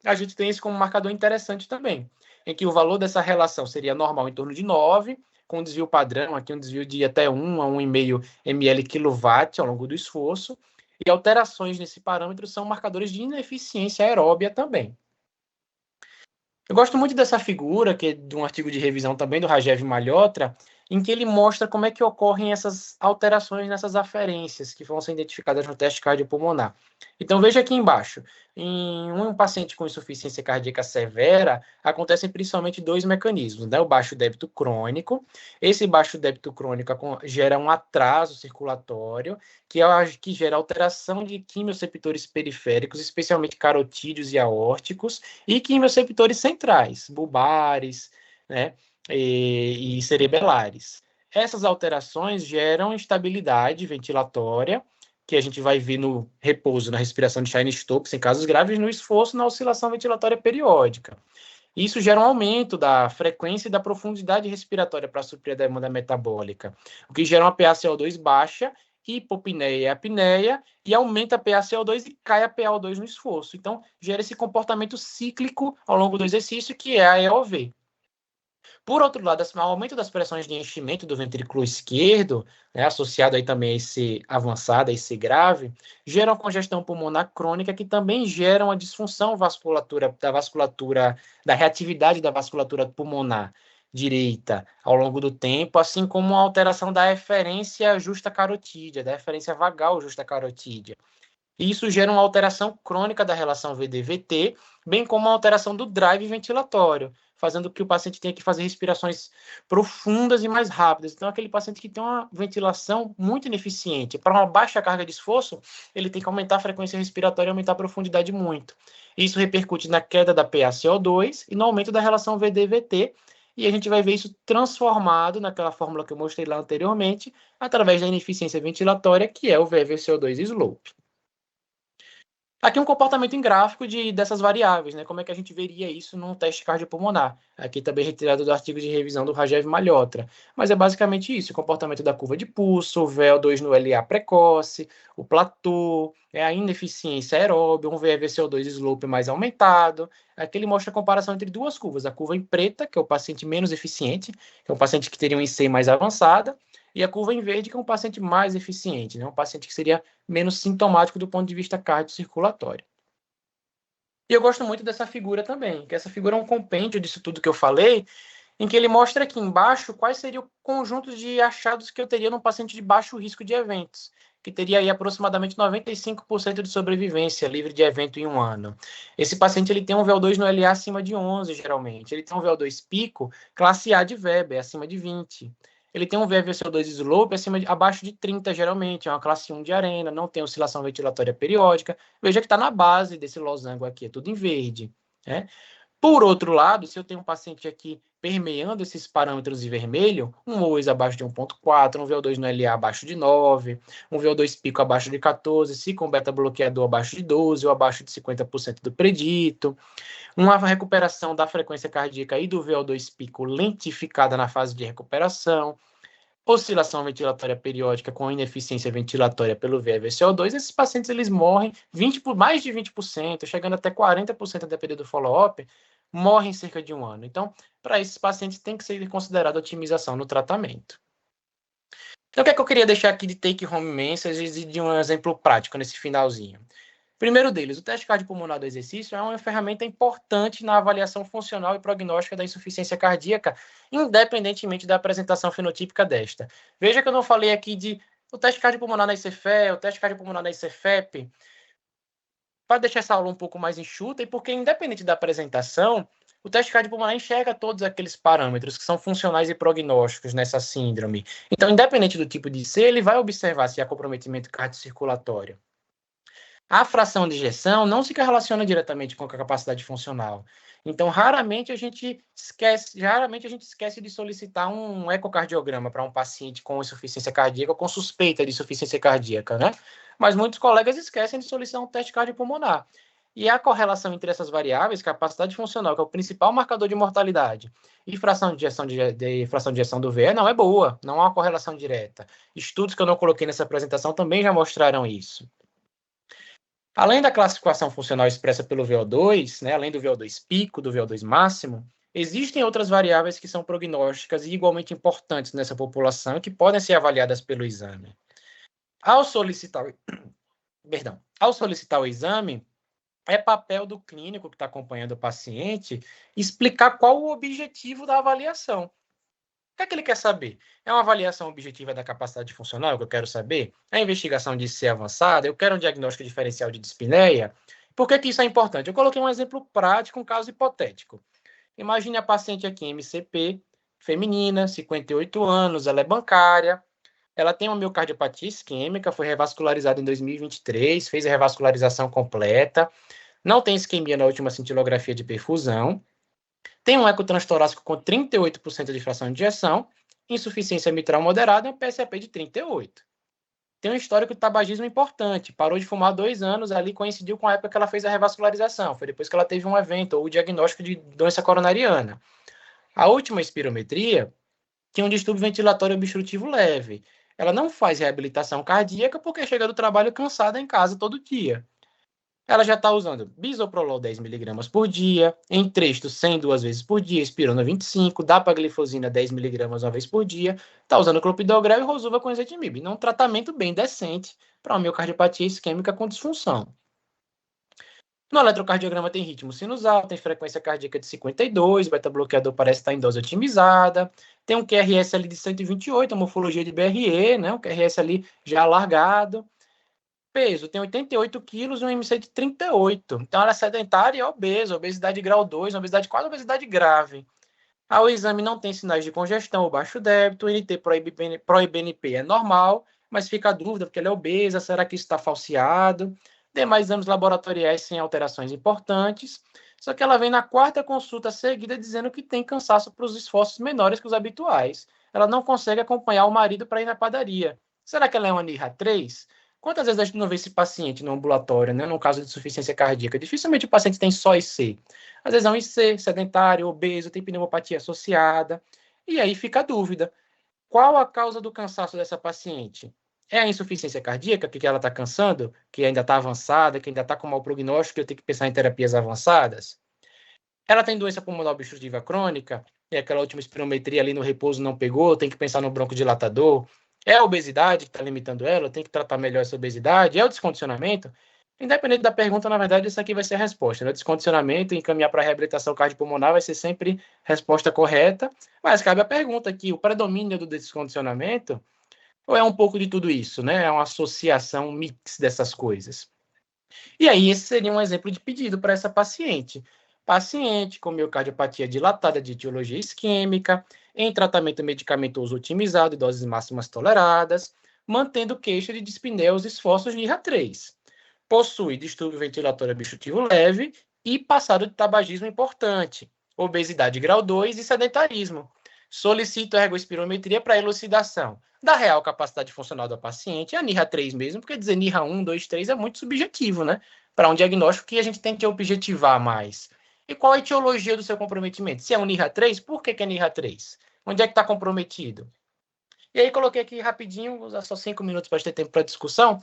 a gente tem isso como marcador interessante também, em que o valor dessa relação seria normal em torno de 9, com desvio padrão, aqui um desvio de até 1 a 1,5 ml/kW ao longo do esforço, e alterações nesse parâmetro são marcadores de ineficiência aeróbia também. Eu gosto muito dessa figura, que é de um artigo de revisão também do Rajev Malhotra, em que ele mostra como é que ocorrem essas alterações nessas aferências que vão ser identificadas no teste cardiopulmonar. Então, veja aqui embaixo. Em um paciente com insuficiência cardíaca severa, acontecem principalmente dois mecanismos, né? O baixo débito crônico. Esse baixo débito crônico gera um atraso circulatório, que gera alteração de quimioreceptores periféricos, especialmente carotídeos e aórticos, e quimioreceptores centrais, bulbares, né? E cerebelares. Essas alterações geram instabilidade ventilatória, que a gente vai ver no repouso, na respiração de Cheyne-Stokes em casos graves, no esforço, na oscilação ventilatória periódica. Isso gera um aumento da frequência e da profundidade respiratória para suprir a demanda metabólica, o que gera uma PaCO2 baixa, hipopneia e apneia, e aumenta a PaCO2 e cai a PaO2 no esforço. Então, gera esse comportamento cíclico ao longo do exercício, que é a EOV. Por outro lado, o aumento das pressões de enchimento do ventrículo esquerdo, né, associado aí também a esse avançado, a esse grave, gera uma congestão pulmonar crônica que também gera uma disfunção da reatividade da vasculatura pulmonar direita ao longo do tempo, assim como uma alteração da eferência justa carotídea, da eferência vagal justa carotídea. E isso gera uma alteração crônica da relação VD-VT, bem como uma alteração do drive ventilatório, fazendo que o paciente tenha que fazer respirações profundas e mais rápidas. Então, aquele paciente que tem uma ventilação muito ineficiente, para uma baixa carga de esforço, ele tem que aumentar a frequência respiratória e aumentar a profundidade muito. Isso repercute na queda da PaCO2 e no aumento da relação VD-VT, e a gente vai ver isso transformado naquela fórmula que eu mostrei lá anteriormente, através da ineficiência ventilatória, que é o VVCO2 slope. Aqui um comportamento em gráfico dessas variáveis, né? Como é que a gente veria isso num teste cardiopulmonar? Aqui também retirado do artigo de revisão do Rajev Malhotra. Mas é basicamente isso, o comportamento da curva de pulso, o VO2 no LA precoce, o platô, a ineficiência aeróbia, um VVCO2 slope mais aumentado. Aqui ele mostra a comparação entre duas curvas, a curva em preta, que é o paciente menos eficiente, que é um paciente que teria um IC mais avançada, e a curva em verde, que é um paciente mais eficiente, né? Um paciente que seria menos sintomático do ponto de vista cardiocirculatório. E eu gosto muito dessa figura também, que essa figura é um compêndio disso tudo que eu falei, em que ele mostra aqui embaixo quais seriam o conjunto de achados que eu teria num paciente de baixo risco de eventos, que teria aí aproximadamente 95% de sobrevivência livre de evento em um ano. Esse paciente ele tem um VO2 no LA acima de 11, geralmente. Ele tem um VO2 pico, classe A de Weber, acima de 20. Ele tem um VVCO2 slope abaixo de 30, geralmente, é uma classe 1 de arena, não tem oscilação ventilatória periódica. Veja que está na base desse losango aqui, é tudo em verde, né? Por outro lado, se eu tenho um paciente aqui permeando esses parâmetros em vermelho, um OIS abaixo de 1,4, um VO2 no LA abaixo de 9, um VO2 pico abaixo de 14, se com beta-bloqueador abaixo de 12 ou abaixo de 50% do predito, uma recuperação da frequência cardíaca e do VO2 pico lentificada na fase de recuperação, oscilação ventilatória periódica com ineficiência ventilatória pelo VVCO2, esses pacientes eles morrem mais de 20%, chegando até 40% dependendo do follow-up, morrem em cerca de um ano. Então, para esses pacientes tem que ser considerada otimização no tratamento. Então, o que é que eu queria deixar aqui de take-home messages e de um exemplo prático nesse finalzinho? Primeiro deles, o teste cardiopulmonar do exercício é uma ferramenta importante na avaliação funcional e prognóstica da insuficiência cardíaca, independentemente da apresentação fenotípica desta. Veja que eu não falei aqui o teste cardiopulmonar na ICFE, o teste cardiopulmonar na ICFEP, para deixar essa aula um pouco mais enxuta, e porque, independente da apresentação, o teste cardiopulmonar enxerga todos aqueles parâmetros que são funcionais e prognósticos nessa síndrome. Então, independente do tipo de IC, ele vai observar se há comprometimento cardiocirculatório. A fração de ejeção não se relaciona diretamente com a capacidade funcional. Então, raramente a gente esquece de solicitar um ecocardiograma para um paciente com insuficiência cardíaca ou com suspeita de insuficiência cardíaca, né? Mas muitos colegas esquecem de solicitar um teste cardiopulmonar. E a correlação entre essas variáveis, capacidade funcional, que é o principal marcador de mortalidade, e fração de ejeção do VE, não é boa, não há uma correlação direta. Estudos que eu não coloquei nessa apresentação também já mostraram isso. Além da classificação funcional expressa pelo VO2, né, além do VO2 pico, do VO2 máximo, Existem outras variáveis que são prognósticas e igualmente importantes nessa população que podem ser avaliadas pelo exame. Ao solicitar o exame, é papel do clínico que está acompanhando o paciente explicar qual o objetivo da avaliação. O que é que ele quer saber? É uma avaliação objetiva da capacidade funcional que eu quero saber? É a investigação de IC avançada? Eu quero um diagnóstico diferencial de dispneia? Por que isso é importante? Eu coloquei um exemplo prático, um caso hipotético. Imagine a paciente aqui, MCP, feminina, 58 anos, ela é bancária, ela tem uma miocardiopatia isquêmica, foi revascularizada em 2023, fez a revascularização completa, não tem isquemia na última cintilografia de perfusão, tem um ecotranstorácico com 38% de fração de ejeção, insuficiência mitral moderada e um PSAP de 38. Tem um histórico de tabagismo importante, parou de fumar há 2 anos, ali coincidiu com a época que ela fez a revascularização, foi depois que ela teve um evento ou o diagnóstico de doença coronariana. A última espirometria tinha um distúrbio ventilatório obstrutivo leve. Ela não faz reabilitação cardíaca porque chega do trabalho cansada em casa todo dia. Ela já está usando bisoprolol 10 mg por dia, Entresto 100 2 vezes por dia, Espirona 25, dapaglifosina 10 mg uma vez por dia, está usando clopidogrel e rosuva com ezetimibe. Então, um tratamento bem decente para uma miocardiopatia isquêmica com disfunção. No eletrocardiograma tem ritmo sinusal, tem frequência cardíaca de 52, beta-bloqueador parece estar em dose otimizada, tem um QRS ali de 128, a morfologia de BRE, né, um QRS ali já alargado. Peso, tem 88 quilos e um IMC de 38. Então, ela é sedentária e obesa, obesidade grau 2, obesidade quase obesidade grave. O exame não tem sinais de congestão ou baixo débito, o NT pro-IBNP é normal, mas fica a dúvida porque ela é obesa, será que isso está falseado? Demais exames laboratoriais sem alterações importantes, só que ela vem na 4ª consulta seguida dizendo que tem cansaço para os esforços menores que os habituais. Ela não consegue acompanhar o marido para ir na padaria. Será que ela é uma NIRA 3? Quantas vezes a gente não vê esse paciente no ambulatório, né, no caso de insuficiência cardíaca? Dificilmente o paciente tem só IC. Às vezes é um IC, sedentário, obeso, tem pneumopatia associada. E aí fica a dúvida. Qual a causa do cansaço dessa paciente? É a insuficiência cardíaca, que ela está cansando, que ainda está avançada, que ainda está com mau prognóstico, que eu tenho que pensar em terapias avançadas? Ela tem doença pulmonar obstrutiva crônica, e aquela última espirometria ali no repouso não pegou, tem que pensar no broncodilatador. É a obesidade que está limitando ela, tem que tratar melhor essa obesidade, é o descondicionamento. Independente da pergunta, na verdade, isso aqui vai ser a resposta. Né? Descondicionamento e encaminhar para a reabilitação cardiopulmonar vai ser sempre resposta correta, mas cabe a pergunta aqui, o predomínio do descondicionamento ou é um pouco de tudo isso, né? É uma associação, um mix dessas coisas. E aí, esse seria um exemplo de pedido para essa paciente. Paciente com miocardiopatia dilatada de etiologia isquêmica, em tratamento medicamentoso otimizado, doses máximas toleradas, mantendo queixa de dispneia aos esforços de IRA3. Possui distúrbio ventilatório obstrutivo leve e passado de tabagismo importante, obesidade grau 2 e sedentarismo. Solicito ergospirometria para elucidação da real capacidade funcional do paciente, a NIRA 3 mesmo, porque dizer NIRA 1, 2, 3 é muito subjetivo, né? Para um diagnóstico que a gente tem que objetivar mais. E qual a etiologia do seu comprometimento? Se é um NIRA 3, por que é NIRA 3? Onde é que está comprometido? E aí coloquei aqui rapidinho, vou usar só 5 minutos para ter tempo para discussão,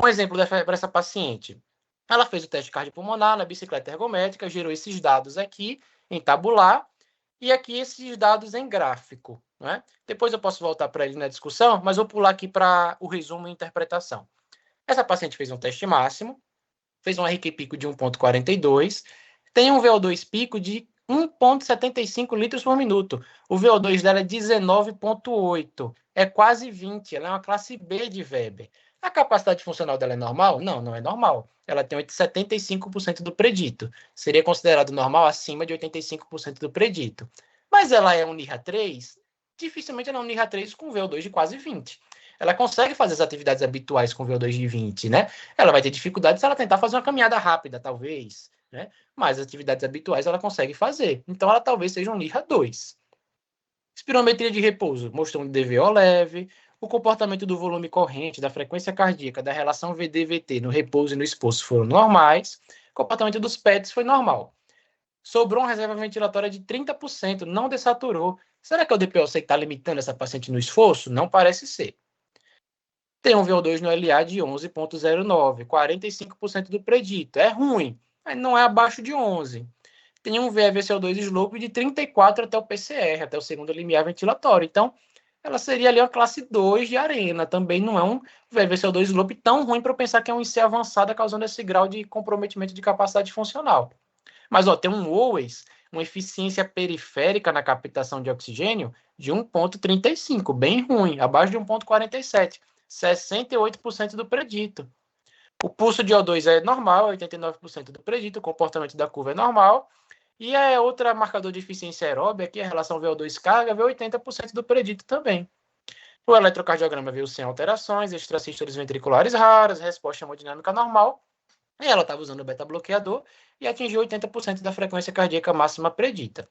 um exemplo para essa paciente. Ela fez o teste cardiopulmonar na bicicleta ergométrica, gerou esses dados aqui em tabular, e aqui esses dados em gráfico. Né? Depois eu posso voltar para ele na discussão, mas vou pular aqui para o resumo e interpretação. Essa paciente fez um teste máximo, fez um RQ pico de 1,42, tem um VO2 pico de 1,75 litros por minuto. O VO2 dela é 19,8, é quase 20, ela é uma classe B de Weber. A capacidade funcional dela é normal? Não, não é normal. Ela tem 75% do predito. Seria considerado normal acima de 85% do predito. Mas ela é um NIRA 3? Dificilmente ela é um NIRA 3 com VO2 de quase 20. Ela consegue fazer as atividades habituais com VO2 de 20, né? Ela vai ter dificuldade se ela tentar fazer uma caminhada rápida, talvez, né? Mas as atividades habituais ela consegue fazer. Então, ela talvez seja um NIRA 2. Espirometria de repouso mostrou um DVO leve, o comportamento do volume corrente, da frequência cardíaca, da relação VD-VT no repouso e no esforço foram normais, o comportamento dos PETs foi normal. Sobrou uma reserva ventilatória de 30%, não desaturou. Será que é o DPOC que está limitando essa paciente no esforço? Não parece ser. Tem um VO2 no LA de 11,09, 45% do predito. É ruim, mas não é abaixo de 11. tem um VeVeCO2 slope de 34 até o PCR, até o segundo limiar ventilatório. Então, ela seria ali uma classe 2 de arena. Também não é um VeVeCO2 slope tão ruim para eu pensar que é um IC avançada, causando esse grau de comprometimento de capacidade funcional. Mas tem um always, uma eficiência periférica na captação de oxigênio de 1,35, bem ruim, abaixo de 1,47, 68% do predito. O pulso de O2 é normal, 89% do predito, o comportamento da curva é normal, e a outra marcador de eficiência aeróbica, aqui a relação VO2 carga, vê 80% do predito também. O eletrocardiograma veio sem alterações, extrasístoles ventriculares raras, resposta hemodinâmica normal, e ela estava usando o beta-bloqueador e atingiu 80% da frequência cardíaca máxima predita.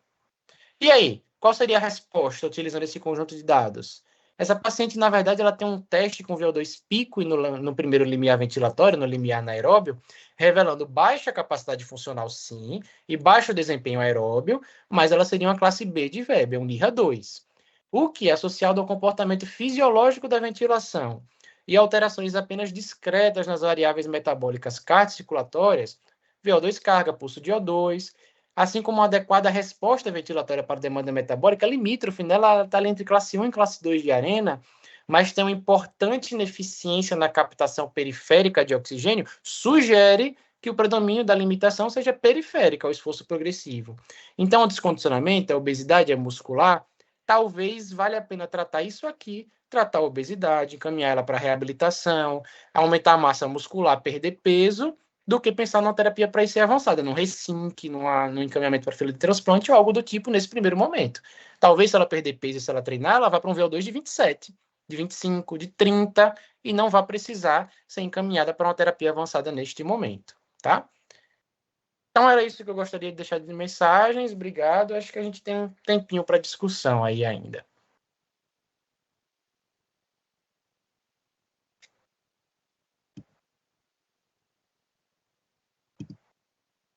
E aí, qual seria a resposta utilizando esse conjunto de dados? Essa paciente, na verdade, ela tem um teste com VO2 pico no primeiro limiar ventilatório, no limiar anaeróbio, revelando baixa capacidade funcional, sim, e baixo desempenho aeróbio, mas ela seria uma classe B de VEB, um NIRA 2. O que é associado ao comportamento fisiológico da ventilação e alterações apenas discretas nas variáveis metabólicas cardiocirculatórias, VO2 carga, pulso de O2, assim como uma adequada resposta ventilatória para a demanda metabólica limítrofe, né? Ela está ali entre classe 1 e classe 2 de arena, mas tem uma importante ineficiência na captação periférica de oxigênio, sugere que o predomínio da limitação seja periférica ao esforço progressivo. Então, o descondicionamento, a obesidade muscular, talvez valha a pena tratar isso aqui, tratar a obesidade, encaminhar ela para reabilitação, aumentar a massa muscular, perder peso, do que pensar numa terapia para IC avançada, num resync, num encaminhamento para fila de transplante ou algo do tipo nesse primeiro momento. Talvez, se ela perder peso e se ela treinar, ela vá para um VO2 de 27, de 25, de 30, e não vai precisar ser encaminhada para uma terapia avançada neste momento, tá? Então, era isso que eu gostaria de deixar de mensagens. Obrigado. Acho que a gente tem um tempinho para discussão aí ainda.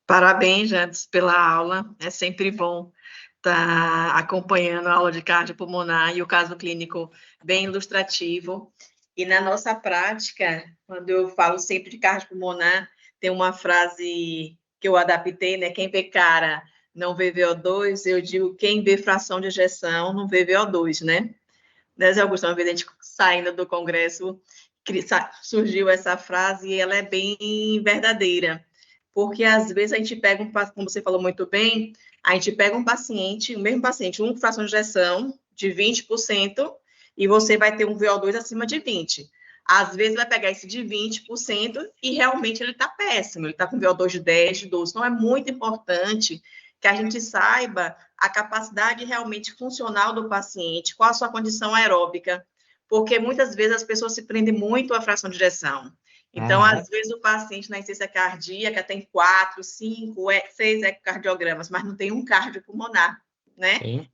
Parabéns, Jantes, pela aula. É sempre bom estar acompanhando a aula de cardiopulmonar e o caso clínico bem ilustrativo. E na nossa prática, quando eu falo sempre de cardiopulmonar, tem uma frase que eu adaptei, né? Quem vê cara não vê VO2, eu digo quem vê fração de ejeção não vê VO2, né? Zé Augusto, uma vez a gente saindo do congresso, surgiu essa frase e ela é bem verdadeira. Porque às vezes a gente pega como você falou muito bem, a gente pega um paciente, o mesmo paciente, uma fração de ejeção de 20%, e você vai ter um VO2 acima de 20%. Às vezes vai pegar esse de 20% e realmente ele está péssimo, ele está com VO2 de 10, de 12. Então é muito importante que a gente saiba a capacidade realmente funcional do paciente, qual a sua condição aeróbica, porque muitas vezes as pessoas se prendem muito à fração de ejeção. Então, às vezes, o paciente na insuficiência cardíaca tem 4, 5, 6 ecocardiogramas, mas não tem um cardiopulmonar, né? Sim.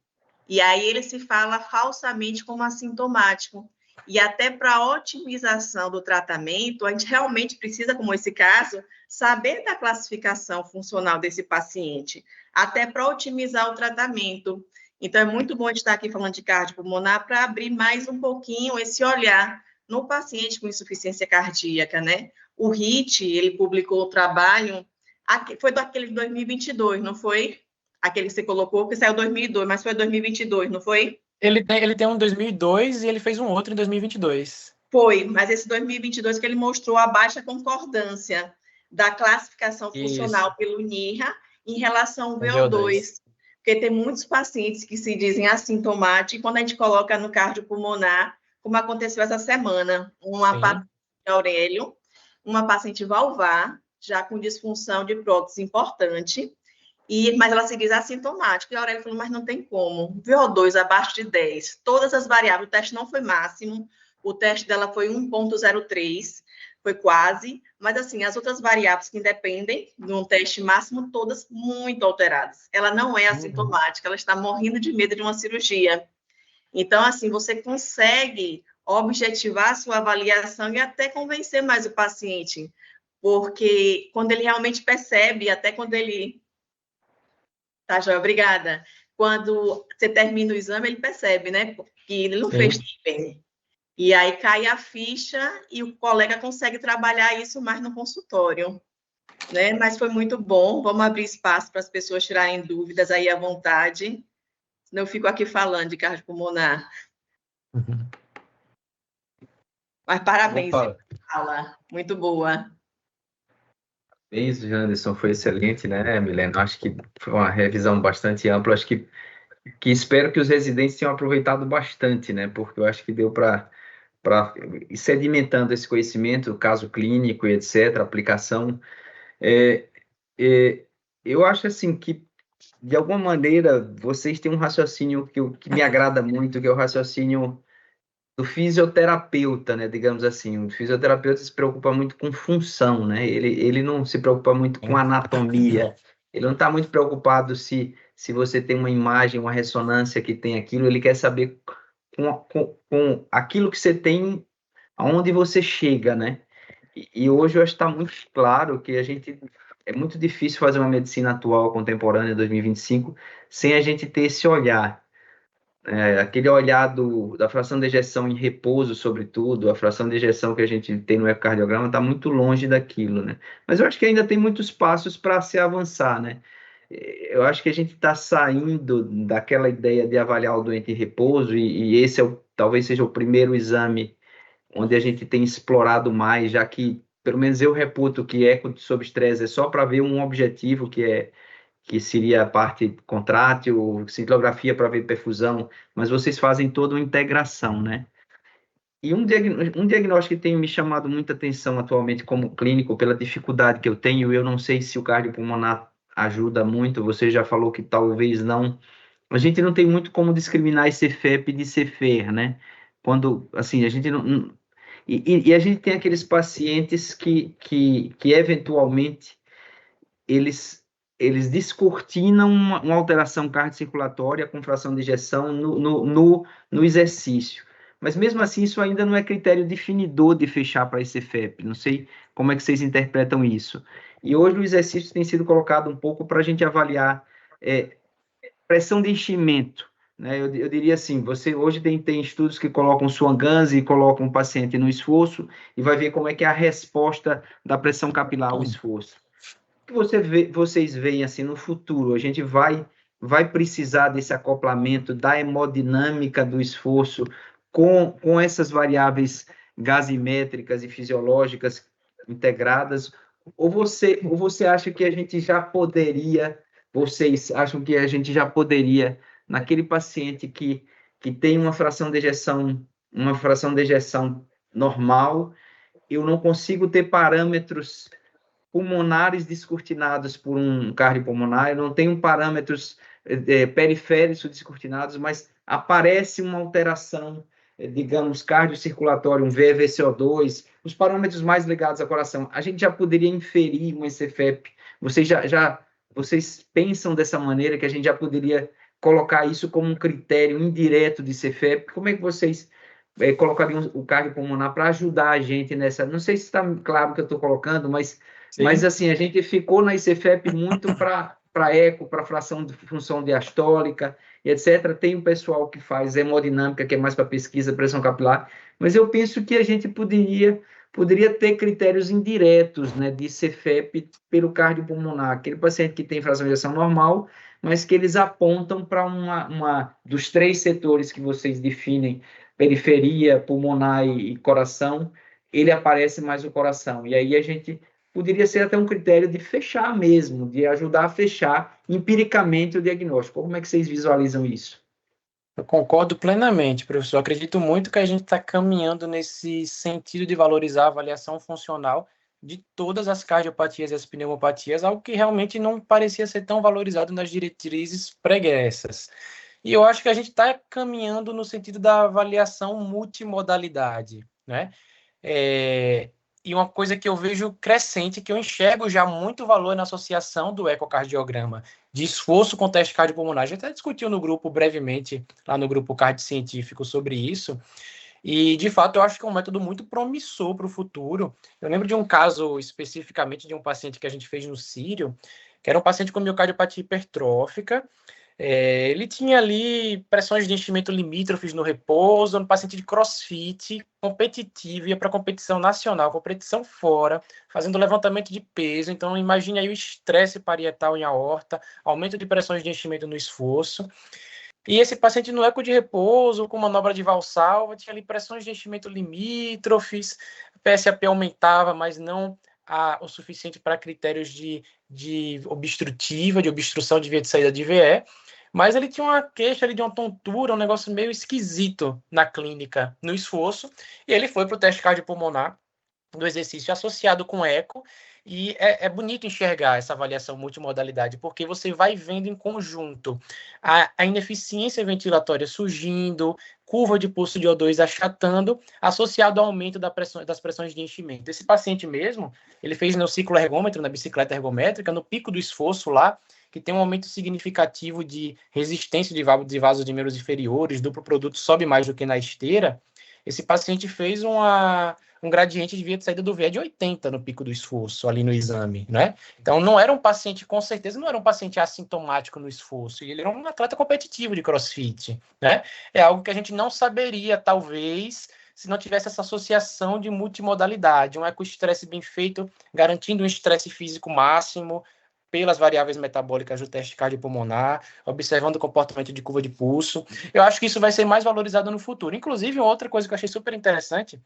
E aí ele se fala falsamente como assintomático. E até para otimização do tratamento, a gente realmente precisa, como esse caso, saber da classificação funcional desse paciente, até para otimizar o tratamento. Então, é muito bom a gente estar aqui falando de cardiopulmonar para abrir mais um pouquinho esse olhar no paciente com insuficiência cardíaca, né? O HIT, ele publicou o trabalho, foi daquele de 2022, não foi? Aquele que você colocou, que saiu 2002, mas foi 2022, não foi? Ele tem um em 2002 e ele fez um outro em 2022. Foi, mas esse 2022 que ele mostrou a baixa concordância da classificação funcional Isso. pelo NIRA em relação ao VO2. VO2, porque tem muitos pacientes que se dizem assintomáticos, e quando a gente coloca no cardiopulmonar, como aconteceu essa semana, uma paciente Aurélio, uma paciente valvar, já com disfunção de prótese importante, mas ela se diz assintomática. E a Aurélia falou, mas não tem como. VO2 abaixo de 10, todas as variáveis, o teste não foi máximo, o teste dela foi 1,03, foi quase, mas assim, as outras variáveis que independem de um teste máximo, todas muito alteradas. Ela não é assintomática, ela está morrendo de medo de uma cirurgia. Então, assim, você consegue objetivar a sua avaliação e até convencer mais o paciente, porque quando ele realmente percebe, até quando ele... Tá, Joia, obrigada. Quando você termina o exame, ele percebe, né, que ele não fez bem. E aí cai a ficha e o colega consegue trabalhar isso mais no consultório. né? Mas foi muito bom. Vamos abrir espaço para as pessoas tirarem dúvidas aí à vontade. Senão eu fico aqui falando de cardiopulmonar. Uhum. Mas parabéns, Opa, fala. Muito boa. isso, Janderson, foi excelente, né, Milena? Acho que foi uma revisão bastante ampla. Acho que espero que os residentes tenham aproveitado bastante, né? Porque eu acho que deu para ir sedimentando esse conhecimento, caso clínico e etc., aplicação. É, é, eu acho assim que, de alguma maneira, vocês têm um raciocínio que me agrada muito, que é o raciocínio do fisioterapeuta, né? Digamos assim, o fisioterapeuta se preocupa muito com função, né? Ele não se preocupa muito com anatomia, ele não está muito preocupado se você tem uma imagem, uma ressonância que tem aquilo, ele quer saber com aquilo que você tem, aonde você chega, né? E hoje eu acho que está muito claro que a gente é muito difícil fazer uma medicina atual, contemporânea, 2025, sem a gente ter esse olhar. Aquele olhar da fração de ejeção em repouso, sobretudo, a fração de ejeção que a gente tem no ecocardiograma está muito longe daquilo, né? Mas eu acho que ainda tem muitos passos para se avançar, né? Eu acho que a gente está saindo daquela ideia de avaliar o doente em repouso, e esse talvez seja o primeiro exame onde a gente tem explorado mais, já que, pelo menos eu reputo que eco sob estresse é só para ver um objetivo, que seria a parte contrátil, cintilografia para ver perfusão, mas vocês fazem toda uma integração, né? E um diagnóstico que tem me chamado muita atenção atualmente como clínico, pela dificuldade que eu tenho, eu não sei se o cardiopulmonar ajuda muito, você já falou que talvez não. A gente não tem muito como discriminar esse CFEP de CFER, né? Quando, assim, a gente não... E a gente tem aqueles pacientes que eventualmente eles descortinam uma alteração cardiocirculatória com fração de ejeção no exercício. Mas mesmo assim, isso ainda não é critério definidor de fechar para esse CFEP. Não sei como é que vocês interpretam isso. E hoje o exercício tem sido colocado um pouco para a gente avaliar pressão de enchimento. Né? Eu diria assim, você hoje tem estudos que colocam Swan Ganz e colocam o paciente no esforço e vai ver como é que é a resposta da pressão capilar ao esforço. Que vocês veem assim no futuro? A gente vai precisar desse acoplamento da hemodinâmica do esforço com essas variáveis gasimétricas e fisiológicas integradas? Ou você acha que a gente já poderia, vocês acham que a gente já poderia, naquele paciente que tem uma fração de ejeção normal, eu não consigo ter parâmetros pulmonares descortinados por um cardiopulmonar, eu não tenho parâmetros periféricos descortinados, mas aparece uma alteração, digamos, cardiocirculatória, um VVCO2, os parâmetros mais ligados ao coração. A gente já poderia inferir um ECFEP. Vocês pensam dessa maneira, que a gente já poderia colocar isso como um critério indireto de CFEP? Como é que vocês colocariam o cardiopulmonar para ajudar a gente nessa... Não sei se está claro o que eu estou colocando, mas assim, a gente ficou na ICFEP muito para eco, para fração de função diastólica, e etc. Tem um pessoal que faz hemodinâmica, que é mais para pesquisa, pressão capilar, mas eu penso que a gente poderia ter critérios indiretos, né, de CFEP pelo cardiopulmonar, aquele paciente que tem fração de ejeção normal, mas que eles apontam para uma dos três setores que vocês definem, periferia, pulmonar e coração, ele aparece mais o coração. E aí a gente poderia ser até um critério de fechar mesmo, de ajudar a fechar empiricamente o diagnóstico. Como é que vocês visualizam isso? Eu concordo plenamente, professor. Acredito muito que a gente está caminhando nesse sentido de valorizar a avaliação funcional de todas as cardiopatias e as pneumopatias, algo que realmente não parecia ser tão valorizado nas diretrizes pregressas. E eu acho que a gente está caminhando no sentido da avaliação multimodalidade, né? E uma coisa que eu vejo crescente, que eu enxergo já muito valor na associação do ecocardiograma de esforço com teste cardiopulmonar. A gente até discutiu no grupo brevemente, lá no grupo cardiocientífico, sobre isso. E, de fato, eu acho que é um método muito promissor para o futuro. Eu lembro de um caso especificamente de um paciente que a gente fez no Sírio, que era um paciente com miocardiopatia hipertrófica, Ele tinha ali pressões de enchimento limítrofes no repouso, um paciente de crossfit, competitivo, ia para competição nacional, competição fora, fazendo levantamento de peso. Então, imagine aí o estresse parietal em aorta, aumento de pressões de enchimento no esforço. E esse paciente no eco de repouso, com manobra de valsalva, tinha ali pressões de enchimento limítrofes, PSAP aumentava, mas não o suficiente para critérios de obstrutiva, de obstrução de via de saída de VE, mas ele tinha uma queixa ali de uma tontura, um negócio meio esquisito na clínica, no esforço, e ele foi para o teste cardiopulmonar do exercício associado com eco, e é bonito enxergar essa avaliação multimodalidade, porque você vai vendo em conjunto a ineficiência ventilatória surgindo, curva de pulso de O2 achatando, associado ao aumento das pressões de enchimento. Esse paciente mesmo, ele fez no ciclo ergômetro, na bicicleta ergométrica, no pico do esforço lá, que tem um aumento significativo de resistência de vasos de membros inferiores, duplo produto sobe mais do que na esteira. Esse paciente fez um gradiente de via de saída do VE de 80 no pico do esforço, ali no exame, né? Então, não era um paciente, com certeza, não era um paciente assintomático no esforço, ele era um atleta competitivo de crossfit, né? É algo que a gente não saberia, talvez, se não tivesse essa associação de multimodalidade, um ecoestresse bem feito, garantindo um estresse físico máximo, pelas variáveis metabólicas do teste cardiopulmonar, observando o comportamento de curva de pulso. Eu acho que isso vai ser mais valorizado no futuro. Inclusive, outra coisa que eu achei super interessante,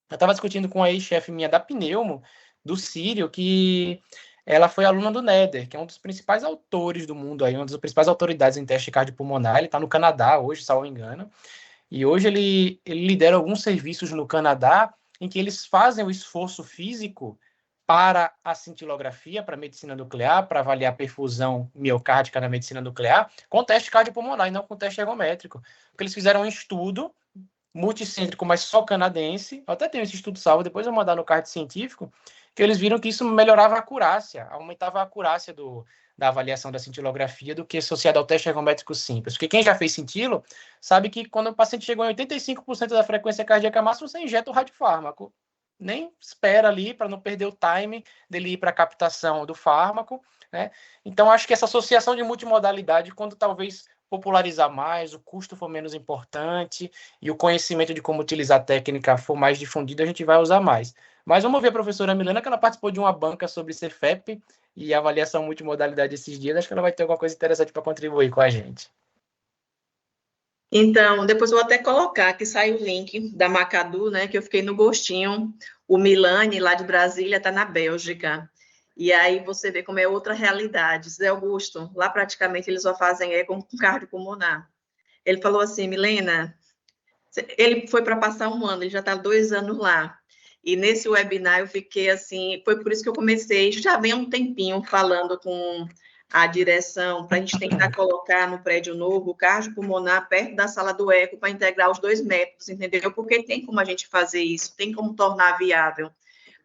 eu estava discutindo com a ex-chefe minha da Pneumo, do Sírio, que ela foi aluna do Neder, que é um dos principais autores do mundo, aí, uma das principais autoridades em teste cardiopulmonar. Ele está no Canadá hoje, se não me engano, e hoje ele lidera alguns serviços no Canadá em que eles fazem o esforço físico para a cintilografia, para a medicina nuclear, para avaliar a perfusão miocárdica na medicina nuclear, com teste cardiopulmonar e não com teste ergométrico. Porque eles fizeram um estudo multicêntrico, mas só canadense. Eu até tenho esse estudo salvo, depois eu vou mandar no card científico, que eles viram que isso melhorava a acurácia, aumentava a acurácia da avaliação da cintilografia do que associado ao teste ergométrico simples. Porque quem já fez cintilo sabe que quando o paciente chegou em 85% da frequência cardíaca máxima, você injeta o radiofármaco. Nem espera ali para não perder o time dele ir para a captação do fármaco, né? Então, acho que essa associação de multimodalidade, quando talvez popularizar mais, o custo for menos importante e o conhecimento de como utilizar a técnica for mais difundido, a gente vai usar mais. Mas vamos ver a professora Milena, que ela participou de uma banca sobre Cefep e avaliação multimodalidade esses dias. Acho que ela vai ter alguma coisa interessante para contribuir com a gente. Então, depois eu vou até colocar que saiu o link da Macadu, né, que eu fiquei no gostinho. O Milani, lá de Brasília, está na Bélgica. E aí você vê como é outra realidade. Zé Augusto, lá praticamente eles só fazem com cardiopulmonar. Ele falou assim, Milena, ele foi para passar um ano, ele já está 2 anos lá. E nesse webinar eu fiquei assim, foi por isso que eu comecei, já vem um tempinho falando com a direção, para a gente tentar colocar no prédio novo o cardiopulmonar perto da sala do eco, para integrar os dois métodos, entendeu? Porque tem como a gente fazer isso, tem como tornar viável.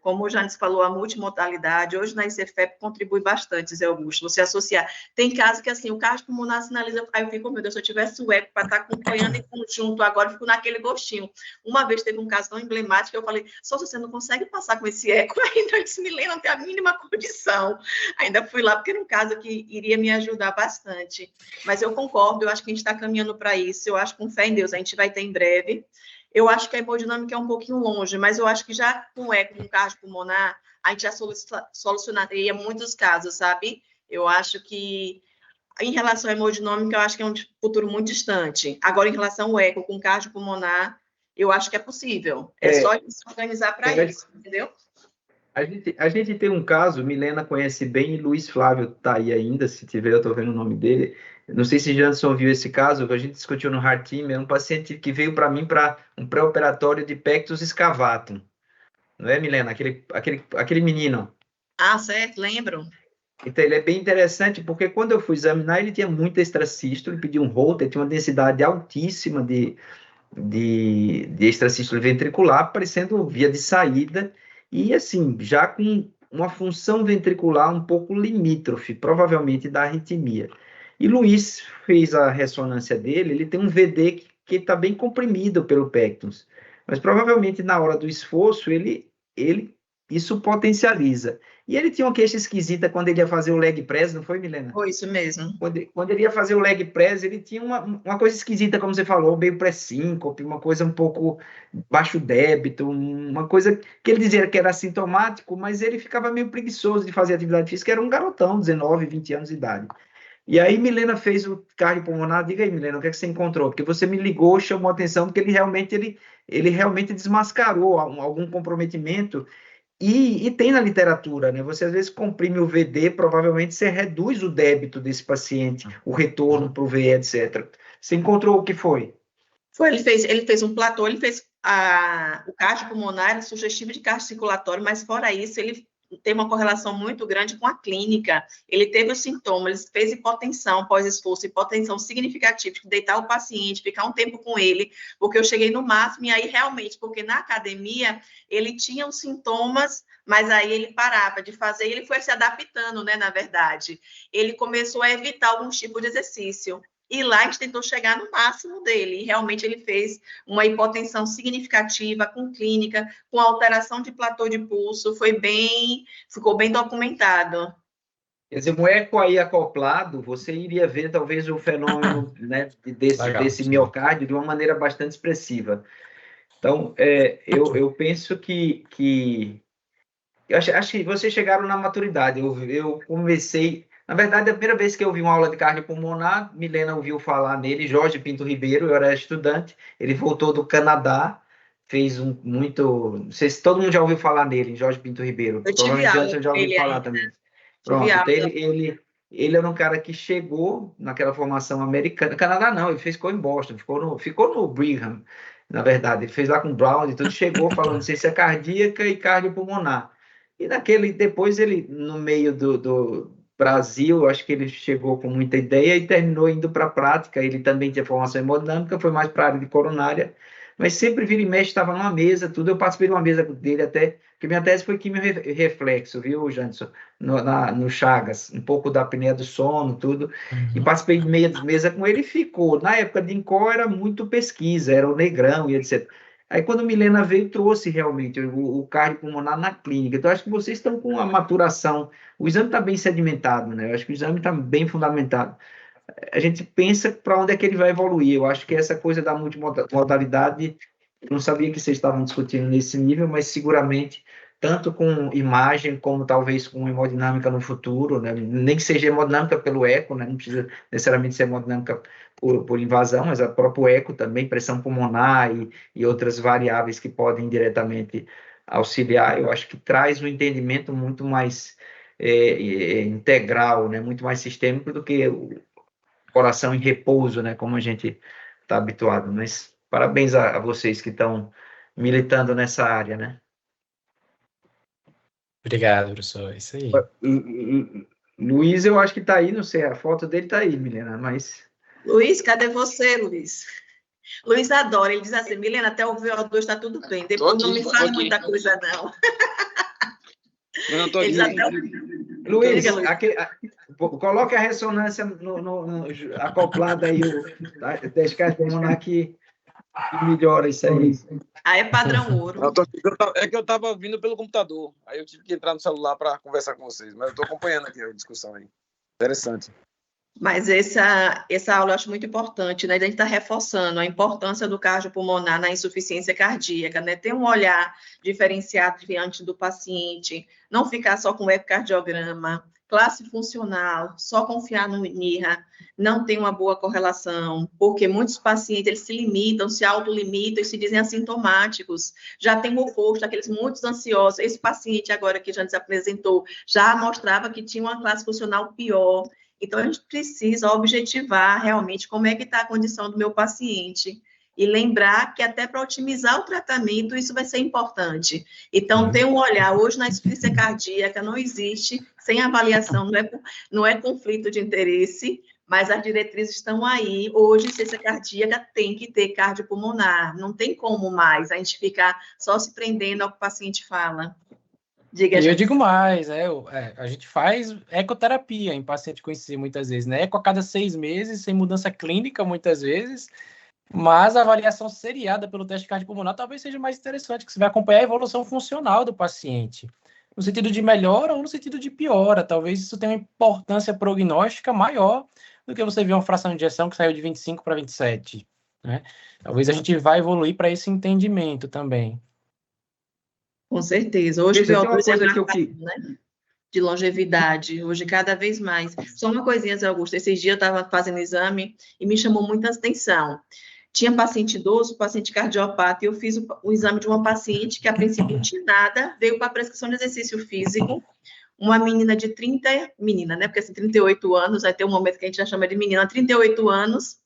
Como o Janis falou, a multimodalidade, hoje na ICFEP contribui bastante, Zé Augusto, você associar. Tem casos que, assim, o cardiopulmonar sinaliza, aí eu fico, meu Deus, se eu tivesse o eco para estar acompanhando em conjunto, agora eu fico naquele gostinho. Uma vez teve um caso tão emblemático, eu falei, só você não consegue passar com esse eco ainda, eu disse, Milena, não tem a mínima condição. Ainda fui lá, porque era um caso que iria me ajudar bastante. Mas eu concordo, eu acho que a gente está caminhando para isso, eu acho que com fé em Deus, a gente vai ter em breve. Eu acho que a hemodinâmica é um pouquinho longe, mas eu acho que já com eco, com cardiopulmonar, a gente já solucionaria muitos casos, sabe? Eu acho que, em relação à hemodinâmica, eu acho que é um futuro muito distante. Agora, em relação ao eco com cardiopulmonar, eu acho que é possível. É só se organizar para isso, entendeu? A gente tem um caso, Milena conhece bem, e Luiz Flávio está aí ainda, se tiver, eu estou vendo o nome dele. Não sei se Janson viu esse caso, que a gente discutiu no Heart Team, é um paciente que veio para mim para um pré-operatório de pectus excavatum. Não é, Milena? Aquele menino. Ah, certo, lembro. Então, ele é bem interessante, porque quando eu fui examinar, ele tinha muita extracístole, ele pediu um Holter, tinha uma densidade altíssima de extracístole ventricular, parecendo via de saída, e assim, já com uma função ventricular um pouco limítrofe, provavelmente da arritmia. E Luiz fez a ressonância dele, ele tem um VD que está bem comprimido pelo pectus, mas provavelmente na hora do esforço ele isso potencializa. E ele tinha uma queixa esquisita quando ele ia fazer o leg press, não foi, Milena? Foi isso mesmo. Quando ele ia fazer o leg press, ele tinha uma coisa esquisita, como você falou, meio pré-síncope, uma coisa um pouco baixo débito, uma coisa que ele dizia que era sintomático, mas ele ficava meio preguiçoso de fazer atividade física, era um garotão, 19, 20 anos de idade. E aí Milena fez o cardiopulmonar. Diga aí, Milena, o que é que você encontrou? Porque você me ligou, chamou a atenção, porque ele realmente desmascarou algum comprometimento. E tem na literatura, né? Você às vezes comprime o VD, provavelmente você reduz o débito desse paciente, o retorno para o VE, etc. Você encontrou o que foi? Ele fez um platô, ele fez o cardiopulmonar, sugestivo de cardio circulatório, mas fora isso, ele tem uma correlação muito grande com a clínica. Ele teve os sintomas, ele fez hipotensão pós-esforço, hipotensão significativa, de deitar o paciente, ficar um tempo com ele, porque eu cheguei no máximo, e aí realmente, porque na academia ele tinha os sintomas, mas aí ele parava de fazer, e ele foi se adaptando, né, na verdade. Ele começou a evitar algum tipo de exercício. E lá a gente tentou chegar no máximo dele, e realmente ele fez uma hipotensão significativa, com clínica, com alteração de platô de pulso, ficou bem documentado. Quer dizer, um eco aí acoplado, você iria ver talvez o fenômeno, né, desse miocárdio de uma maneira bastante expressiva. Então, eu penso que acho que vocês chegaram na maturidade. Eu comecei... Na verdade, a primeira vez que eu vi uma aula de cardiopulmonar, Milena ouviu falar nele, Jorge Pinto Ribeiro, eu era estudante, ele voltou do Canadá, fez muito... Não sei se todo mundo já ouviu falar nele, Jorge Pinto Ribeiro. Eu tive aula Johnson já ouviu falar também. Pronto, então ele era um cara que chegou naquela formação americana. Canadá não, ele ficou em Boston, ficou no Brigham, na verdade. Ele fez lá com Brown e tudo, chegou falando ciência cardíaca e cardiopulmonar. E depois ele, no meio do Brasil, acho que ele chegou com muita ideia e terminou indo para a prática. Ele também tinha formação hemodinâmica, foi mais para a área de coronária, mas sempre vira e mexe, estava numa mesa, tudo. Eu participei de uma mesa dele até, porque minha tese foi quimio-reflexo, viu, Janderson? No Chagas, um pouco da apneia do sono, tudo. E participei de mesa com ele e ficou. Na época de INCO era muito pesquisa, era o Negrão e etc. Aí, quando Milena veio, trouxe realmente o cardiopulmonar na clínica. Então, acho que vocês estão com a maturação. O exame está bem sedimentado, né? Eu acho que o exame está bem fundamentado. A gente pensa para onde é que ele vai evoluir. Eu acho que essa coisa da multimodalidade, eu não sabia que vocês estavam discutindo nesse nível, mas seguramente, tanto com imagem, como talvez com hemodinâmica no futuro, né? Nem que seja hemodinâmica pelo eco, né? Não precisa necessariamente ser hemodinâmica por invasão, mas a próprio eco também, pressão pulmonar e outras variáveis que podem diretamente auxiliar. Eu acho que traz um entendimento muito mais integral, né? Muito mais sistêmico do que o coração em repouso, né? Como a gente está habituado. Mas parabéns a vocês que estão militando nessa área, né? Obrigado, professor. Isso aí. Luiz, eu acho que está aí, não sei, a foto dele está aí, Milena, mas... Luiz, cadê você, Luiz? Luiz adora, ele diz assim, Milena, até o VO2 está tudo bem, depois não me fale muita coisa, não. Não, estou aqui. Luiz, coloque a ressonância acoplada aí, o teste pulmonar que melhora isso aí. É padrão ouro. É que eu estava ouvindo pelo computador, aí eu tive que entrar no celular para conversar com vocês, mas eu estou acompanhando aqui a discussão aí. Interessante. Mas essa aula eu acho muito importante, né? A gente está reforçando a importância do cardiopulmonar na insuficiência cardíaca, né? Ter um olhar diferenciado diante do paciente, não ficar só com o ecocardiograma, classe funcional, só confiar no NIRA, não tem uma boa correlação, porque muitos pacientes, eles se limitam, se autolimitam e se dizem assintomáticos. Já tem o oposto, aqueles muitos ansiosos. Esse paciente agora que já nos apresentou, já mostrava que tinha uma classe funcional pior. Então, a gente precisa objetivar realmente como é que está a condição do meu paciente e lembrar que até para otimizar o tratamento, isso vai ser importante. Então, ter um olhar, hoje na insuficiência cardíaca não existe, sem avaliação, não é conflito de interesse, mas as diretrizes estão aí. Hoje, insuficiência cardíaca tem que ter cardiopulmonar, não tem como mais a gente ficar só se prendendo ao que o paciente fala. Diga, e eu digo mais, a gente faz ecoterapia em paciente conhecido muitas vezes, né? Eco a cada 6 meses, sem mudança clínica muitas vezes, Mas a avaliação seriada pelo teste cardiopulmonar talvez seja mais interessante, que você vai acompanhar a evolução funcional do paciente, no sentido de melhora ou no sentido de piora. Talvez isso tenha uma importância prognóstica maior do que você ver uma fração de ejeção que saiu de 25 para 27. Né? Talvez a gente vá evoluir para esse entendimento também. Com certeza. Hoje o Veja, tem uma VO2 é coisa que eu marcado, né? De longevidade, hoje cada vez mais. Só uma coisinha, Zé Augusto, esses dias eu estava fazendo exame e me chamou muita atenção. Tinha paciente idoso, paciente cardiopata, e eu fiz o exame de uma paciente que a princípio não tinha nada, veio para a prescrição de exercício físico, uma menina de 30, menina, né, porque assim, 38 anos, vai ter um momento que a gente já chama de menina, 38 anos,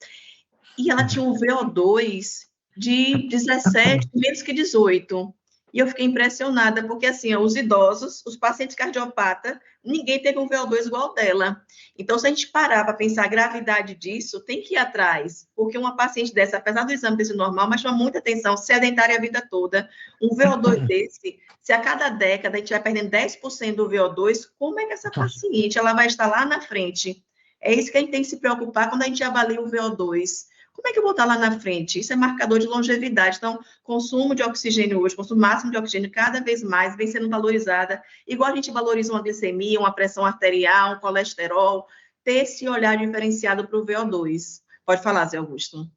e ela tinha um VO2 de 17, menos que 18. E eu fiquei impressionada, porque assim, os idosos, os pacientes cardiopatas, ninguém teve um VO2 igual dela. Então, se a gente parar para pensar a gravidade disso, tem que ir atrás, porque uma paciente dessa, apesar do exame ter sido normal, mas chama muita atenção, sedentária a vida toda, um VO2 desse, se a cada década a gente vai perdendo 10% do VO2, como é que essa paciente ela vai estar lá na frente? É isso que a gente tem que se preocupar quando a gente avalia o VO2. Como é que eu vou estar lá na frente? Isso é marcador de longevidade. Então, consumo de oxigênio hoje, consumo máximo de oxigênio cada vez mais vem sendo valorizada, igual a gente valoriza uma glicemia, uma pressão arterial, um colesterol, ter esse olhar diferenciado para o VO2. Pode falar, Zé Augusto.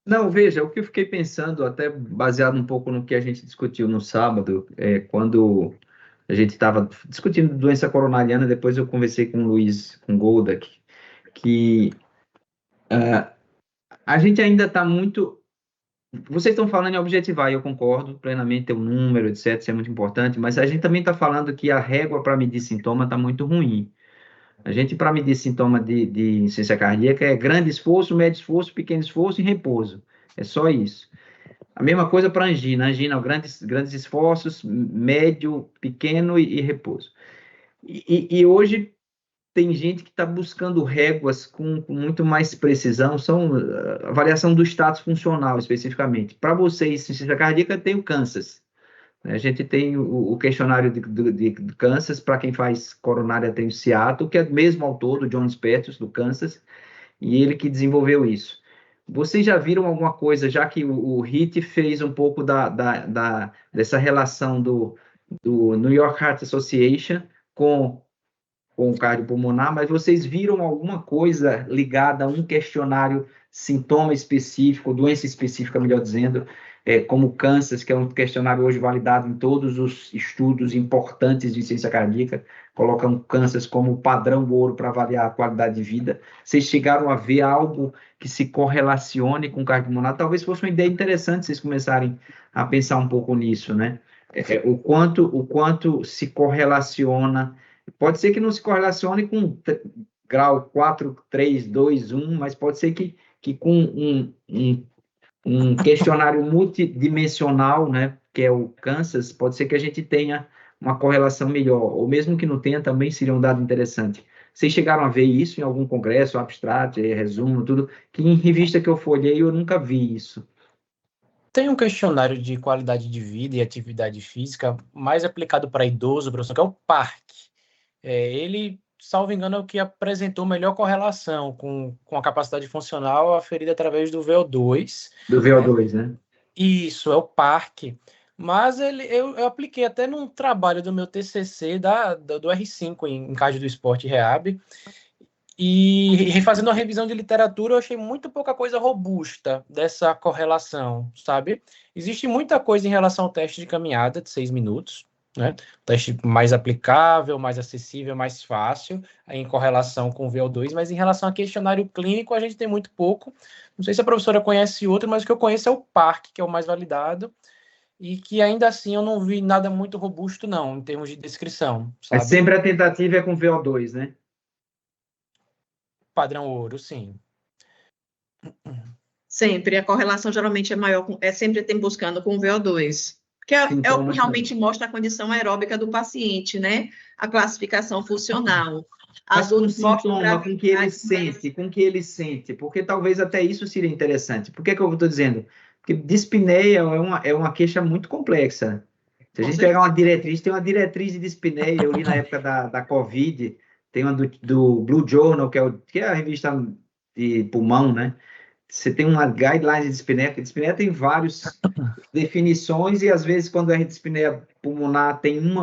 Não, veja, o que eu fiquei pensando, até baseado um pouco no que a gente discutiu no sábado, quando a gente estava discutindo doença coronariana, depois eu conversei com o Luiz, com o Goldak, que a gente ainda está muito... Vocês estão falando em objetivar, e eu concordo plenamente, ter um número, etc., isso é muito importante, mas a gente também está falando que a régua para medir sintoma está muito ruim. A gente, para medir sintoma de insuficiência cardíaca, é grande esforço, médio esforço, pequeno esforço e repouso. É só isso. A mesma coisa para angina. Angina, grandes esforços, médio, pequeno e repouso. E hoje tem gente que está buscando réguas com muito mais precisão, são a variação do status funcional, especificamente. Para vocês, insuficiência cardíaca, tem o Kansas. A gente tem o questionário de Kansas, para quem faz coronária tem o Seattle, que é mesmo autor do John Spertus, do Kansas, e ele que desenvolveu isso. Vocês já viram alguma coisa, já que o HIT fez um pouco dessa relação do New York Heart Association com o cardiopulmonar, mas vocês viram alguma coisa ligada a um questionário, sintoma específico, doença específica, melhor dizendo, como o Kansas, que é um questionário hoje validado em todos os estudos importantes de ciência cardíaca, colocam o Kansas como padrão ouro para avaliar a qualidade de vida. Vocês chegaram a ver algo que se correlacione com o cardiopulmonar? Talvez fosse uma ideia interessante vocês começarem a pensar um pouco nisso, né? O quanto se correlaciona. Pode ser que não se correlacione com grau 4, 3, 2, 1, mas pode ser que com um questionário multidimensional, né, que é o Kansas, pode ser que a gente tenha uma correlação melhor, ou mesmo que não tenha, também seria um dado interessante. Vocês chegaram a ver isso em algum congresso, abstrato, resumo, tudo, que em revista que eu folhei eu nunca vi isso. Tem um questionário de qualidade de vida e atividade física mais aplicado para idoso, professor, que é o PARC. Ele, salvo engano, é o que apresentou melhor correlação com a capacidade funcional aferida através do VO2. Do VO2, né? Isso, é o PARC. Mas eu apliquei até num trabalho do meu TCC do R5 em cardio do esporte rehab. E fazendo uma revisão de literatura, eu achei muito pouca coisa robusta dessa correlação, sabe? Existe muita coisa em relação ao teste de caminhada de 6 minutos, né? Teste mais aplicável, mais acessível, mais fácil em correlação com o VO2, mas em relação a questionário clínico, a gente tem muito pouco. Não sei se a professora conhece outro, mas o que eu conheço é o PARC, que é o mais validado, e que ainda assim eu não vi nada muito robusto, não, em termos de descrição, sabe? Sempre a tentativa é com VO2, né? Padrão ouro, sim. Sempre, a correlação geralmente é maior, sempre tem buscando com o VO2, que é o que realmente mostra a condição aeróbica do paciente, né? A classificação funcional. Mas com sintoma, com que ele sente, porque talvez até isso seria interessante. Por que eu estou dizendo? Porque dispneia é uma queixa muito complexa. Se a gente pegar uma diretriz, tem uma diretriz de dispneia, eu li na época da Covid, tem uma do Blue Journal, que é a revista de pulmão, né? você tem uma guideline de dispneia, que a dispneia tem várias definições, e às vezes quando é dispneia pulmonar,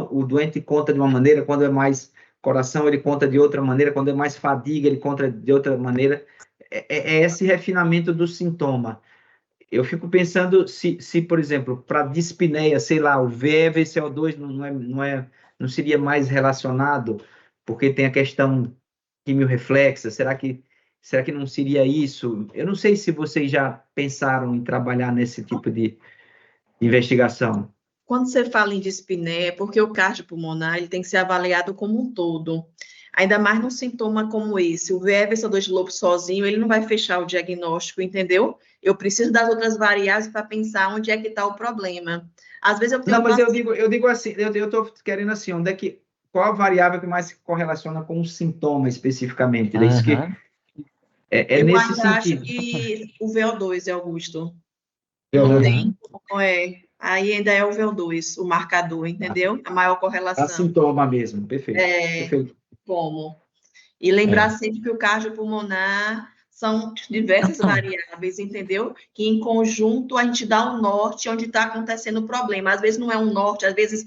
o doente conta de uma maneira, quando é mais coração, ele conta de outra maneira, quando é mais fadiga, ele conta de outra maneira. É esse refinamento do sintoma. Eu fico pensando se por exemplo, para dispneia, sei lá, o VE/VCO2 não seria mais relacionado, porque tem a questão quimiorreflexa, será que não seria isso? Eu não sei se vocês já pensaram em trabalhar nesse tipo de investigação. Quando você fala em dispneia, é porque o cardiopulmonar ele tem que ser avaliado como um todo. Ainda mais num sintoma como esse. O VE/VCO2 de lobo sozinho, ele não vai fechar o diagnóstico, entendeu? Eu preciso das outras variáveis para pensar onde é que está o problema. Às vezes eu tenho... Não, mas eu digo assim, eu estou querendo assim, qual a variável que mais se correlaciona com o sintoma especificamente? É isso que eu nesse ainda sentido. acho que o VO2, Augusto. VO2. Não tem, aí ainda é o VO2, o marcador, entendeu? A maior correlação. A sintoma mesmo, perfeito. Perfeito. Como? E lembrar sempre que o cardiopulmonar são diversas variáveis, entendeu? Que em conjunto a gente dá um norte onde está acontecendo o problema. Às vezes não é um norte, às vezes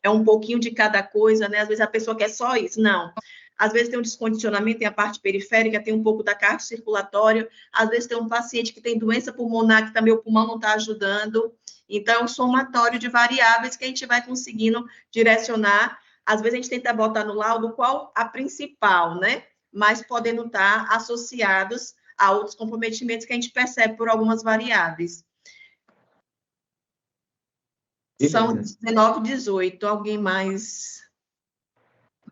é um pouquinho de cada coisa, né? Às vezes a pessoa quer só isso. Não. Às vezes tem um descondicionamento, tem a parte periférica, tem um pouco da cardiocirculatória. Às vezes tem um paciente que tem doença pulmonar, que também o pulmão não está ajudando. Então, é um somatório de variáveis que a gente vai conseguindo direcionar. Às vezes a gente tenta botar no laudo qual a principal, né? Mas podendo estar associados a outros comprometimentos que a gente percebe por algumas variáveis. São 19, 18. Alguém mais?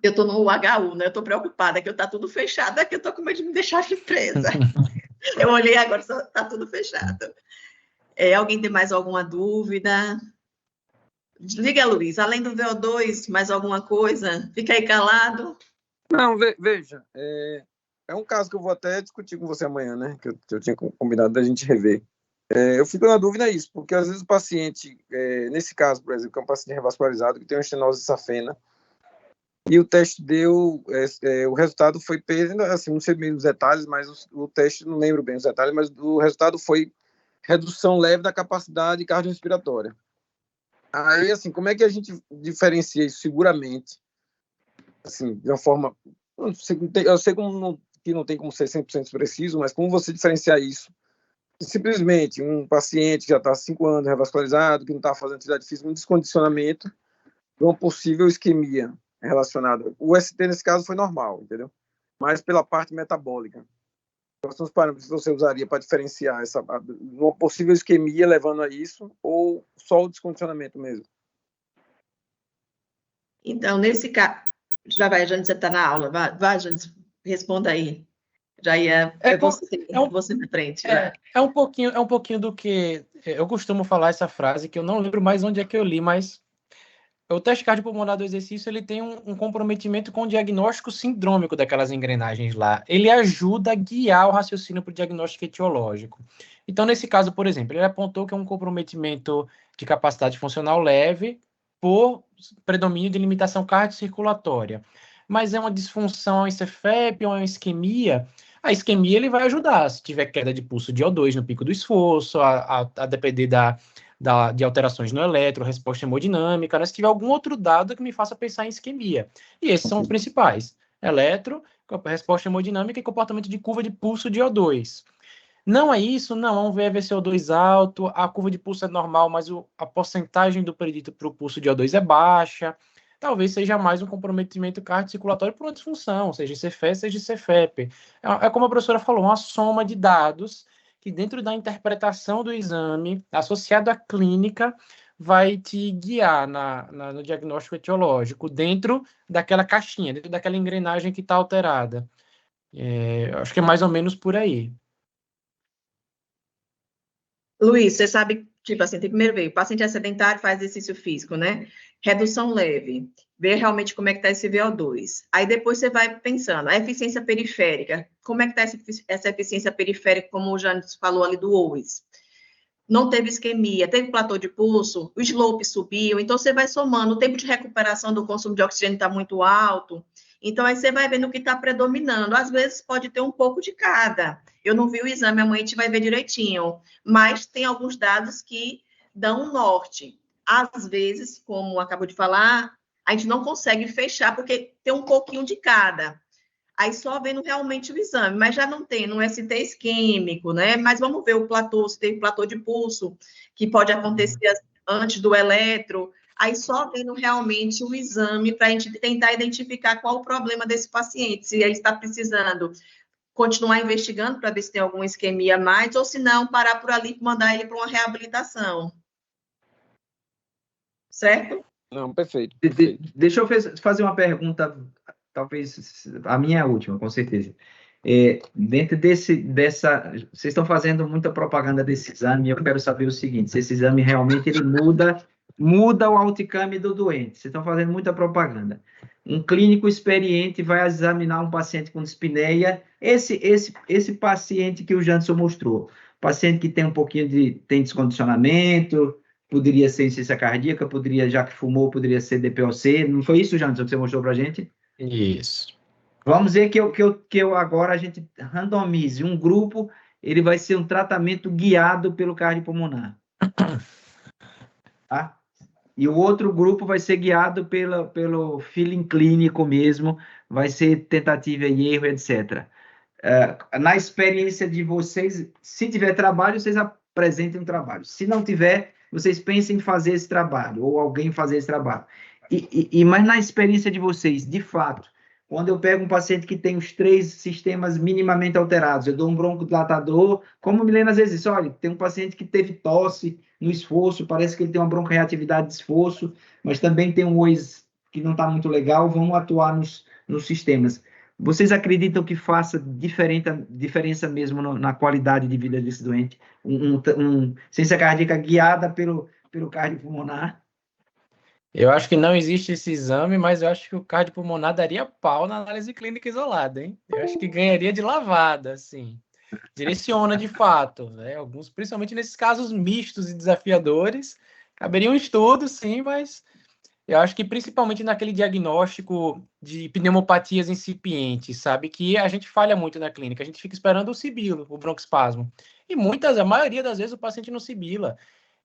Eu estou no HU, né? Eu estou preocupada, que está tudo fechado, que eu estou com medo de me deixar de presa. Eu olhei agora, está tudo fechado. Alguém tem mais alguma dúvida? Diga, Luiz, além do VO2, mais alguma coisa? Fica aí calado. Não, veja, é um caso que eu vou até discutir com você amanhã, né? Que eu tinha combinado da gente rever. Eu fico na dúvida isso, porque às vezes o paciente, nesse caso, por exemplo, que é um paciente revascularizado, que tem uma estenose safena, e o teste deu, o resultado foi, assim, não sei bem os detalhes, mas o teste, não lembro bem os detalhes, mas o resultado foi redução leve da capacidade cardiorrespiratória. Aí, assim, como é que a gente diferencia isso seguramente? Assim, de uma forma... Eu sei que não tem como ser 100% preciso, mas como você diferenciar isso? Simplesmente um paciente que já está há 5 anos revascularizado, que não está fazendo atividade física, um descondicionamento de uma possível isquemia relacionada. O ST, nesse caso, foi normal, entendeu? Mas pela parte metabólica. Quais são os parâmetros que você usaria para diferenciar uma possível isquemia levando a isso, ou só o descondicionamento mesmo? Então, nesse caso... Já vai, Jane, você está na aula. Vai, Jane, responda aí. Já ia... você na frente. É um pouquinho do que... Eu costumo falar essa frase, que eu não lembro mais onde é que eu li, mas o teste cardiopulmonar do exercício ele tem um comprometimento com o diagnóstico sindrômico daquelas engrenagens lá. Ele ajuda a guiar o raciocínio para o diagnóstico etiológico. Então, nesse caso, por exemplo, ele apontou que é um comprometimento de capacidade funcional leve por predomínio de limitação cardiocirculatória. Mas é uma disfunção em CFEP ou uma isquemia. A isquemia ele vai ajudar, se tiver queda de pulso de O2 no pico do esforço, a depender de alterações no eletro, resposta hemodinâmica, né? Se tiver algum outro dado que me faça pensar em isquemia. E esses são os principais: eletro, resposta hemodinâmica e comportamento de curva de pulso de O2. Não é isso, não, é um VE/VCO2 alto, a curva de pulso é normal, mas a porcentagem do predito para o pulso de O2 é baixa. Talvez seja mais um comprometimento cardiocirculatório por uma disfunção, seja CFE, seja CFEP. É como a professora falou, uma soma de dados que dentro da interpretação do exame, associado à clínica, vai te guiar no diagnóstico etiológico, dentro daquela caixinha, dentro daquela engrenagem que está alterada. Acho que é mais ou menos por aí. Luiz, você sabe, tipo assim, primeiro veio, o paciente é sedentário, faz exercício físico, né? Redução leve, ver realmente como é que está esse VO2. Aí depois você vai pensando, a eficiência periférica, como é que está essa eficiência periférica, como o Janis falou ali do OIS? Não teve isquemia, teve platô de pulso, o slope subiu, então você vai somando, o tempo de recuperação do consumo de oxigênio está muito alto, Então, aí você vai vendo o que está predominando. Às vezes, pode ter um pouco de cada. Eu não vi o exame, amanhã a gente vai ver direitinho. Mas tem alguns dados que dão um norte. Às vezes, como acabou de falar, a gente não consegue fechar, porque tem um pouquinho de cada. Aí só vendo realmente o exame, mas já não tem no ST isquêmico, né? Mas vamos ver o platô, se tem platô de pulso, que pode acontecer antes do eletro. Aí só vendo realmente o exame para a gente tentar identificar qual o problema desse paciente, se ele está precisando continuar investigando para ver se tem alguma isquemia a mais, ou se não, parar por ali e mandar ele para uma reabilitação. Certo? Não, perfeito. Deixa eu fazer uma pergunta, talvez a minha é a última, com certeza. Dentro dessa... Vocês estão fazendo muita propaganda desse exame, e eu quero saber o seguinte, se esse exame realmente ele muda o outcome do doente. Vocês estão fazendo muita propaganda. Um clínico experiente vai examinar um paciente com dispneia, esse paciente que o Janderson mostrou, paciente que tem um pouquinho tem descondicionamento, poderia ser insuficiência cardíaca, já que fumou, poderia ser DPOC, não foi isso, Janderson, que você mostrou para a gente? Isso. Vamos dizer que eu agora a gente randomize um grupo, ele vai ser um tratamento guiado pelo cardiopulmonar. Tá? E o outro grupo vai ser guiado pelo feeling clínico mesmo, vai ser tentativa e erro, etc. Na experiência de vocês, se tiver trabalho, vocês apresentem um trabalho. Se não tiver, vocês pensem em fazer esse trabalho, ou alguém fazer esse trabalho. Mas na experiência de vocês, de fato, quando eu pego um paciente que tem os 3 sistemas minimamente alterados, eu dou um broncodilatador, como Milena às vezes diz, olha, tem um paciente que teve tosse no esforço, parece que ele tem uma broncoreatividade de esforço, mas também tem um OIS que não está muito legal, vamos atuar nos sistemas. Vocês acreditam que faça diferença mesmo na qualidade de vida desse doente? Ciência cardíaca guiada pelo cardiopulmonar? Eu acho que não existe esse exame, mas eu acho que o cardiopulmonar daria pau na análise clínica isolada, hein? Eu acho que ganharia de lavada, assim. Direciona de fato, né? Alguns, principalmente nesses casos mistos e desafiadores, caberia um estudo, sim, mas eu acho que principalmente naquele diagnóstico de pneumopatias incipientes, sabe? Que a gente falha muito na clínica, a gente fica esperando o sibilo, o broncoespasmo. E a maioria das vezes o paciente não sibila.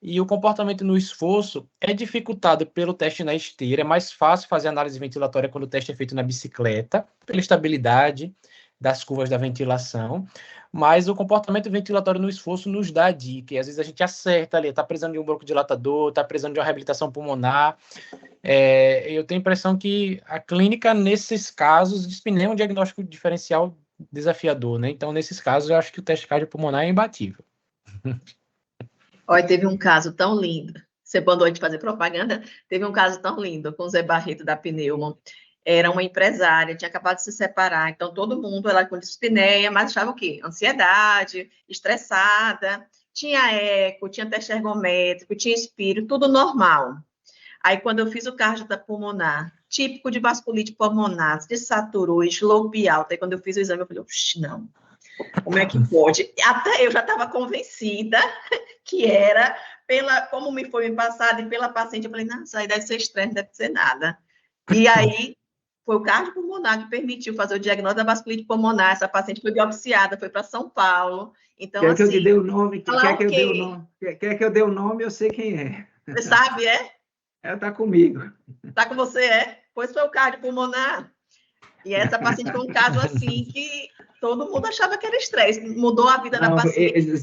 E o comportamento no esforço é dificultado pelo teste na esteira, é mais fácil fazer análise ventilatória quando o teste é feito na bicicleta, pela estabilidade das curvas da ventilação, mas o comportamento ventilatório no esforço nos dá a dica, e às vezes a gente acerta ali, está precisando de um broncodilatador, está precisando de uma reabilitação pulmonar. Eu tenho a impressão que a clínica, nesses casos, dispneia um diagnóstico diferencial desafiador, né? Então, nesses casos, eu acho que o teste cardiopulmonar é imbatível. Olha, teve um caso tão lindo. Você mandou a gente fazer propaganda? Teve um caso tão lindo com o Zé Barreto da Pneumo. Era uma empresária, tinha acabado de se separar. Então, todo mundo, ela com dispneia, mas achava o quê? Ansiedade, estressada. Tinha eco, tinha teste ergométrico, tinha espírito, tudo normal. Aí, quando eu fiz o cardiopulmonar, típico de vasculite pulmonar, desaturou, slope alta. Aí, quando eu fiz o exame, eu falei, oxe, não. Como é que pode? Até eu já estava convencida que era, como me foi me passado e pela paciente, eu falei, não, isso aí deve ser estresse, não deve ser nada. E aí, foi o cardiopulmonar que permitiu fazer o diagnóstico da vasculite pulmonar. Essa paciente foi biopsiada, foi para São Paulo. Então, quer assim... que eu te dê o nome? Quer que eu dê o nome? Eu sei quem é. Você sabe, é? Ela está comigo. Está com você, é? Pois foi o cardiopulmonar. E essa paciente foi um caso assim que todo mundo achava que era estresse. Mudou a vida da paciente.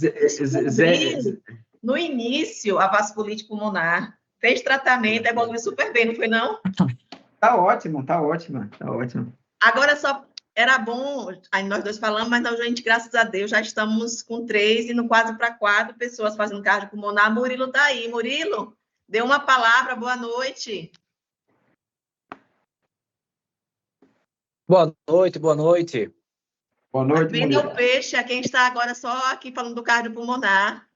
No início, a vasculite pulmonar fez tratamento, evoluiu super bem, não foi não? Tá ótimo, tá ótimo, tá ótimo. Agora só era bom, aí nós dois falamos, mas a gente, graças a Deus, já estamos com 3 e no quase para 4 pessoas fazendo cardiopulmonar. Murilo está aí. Murilo, dê uma palavra, boa noite. Boa noite, boa noite. Boa noite, Venda o peixe a quem está agora só aqui falando do cardiopulmonar.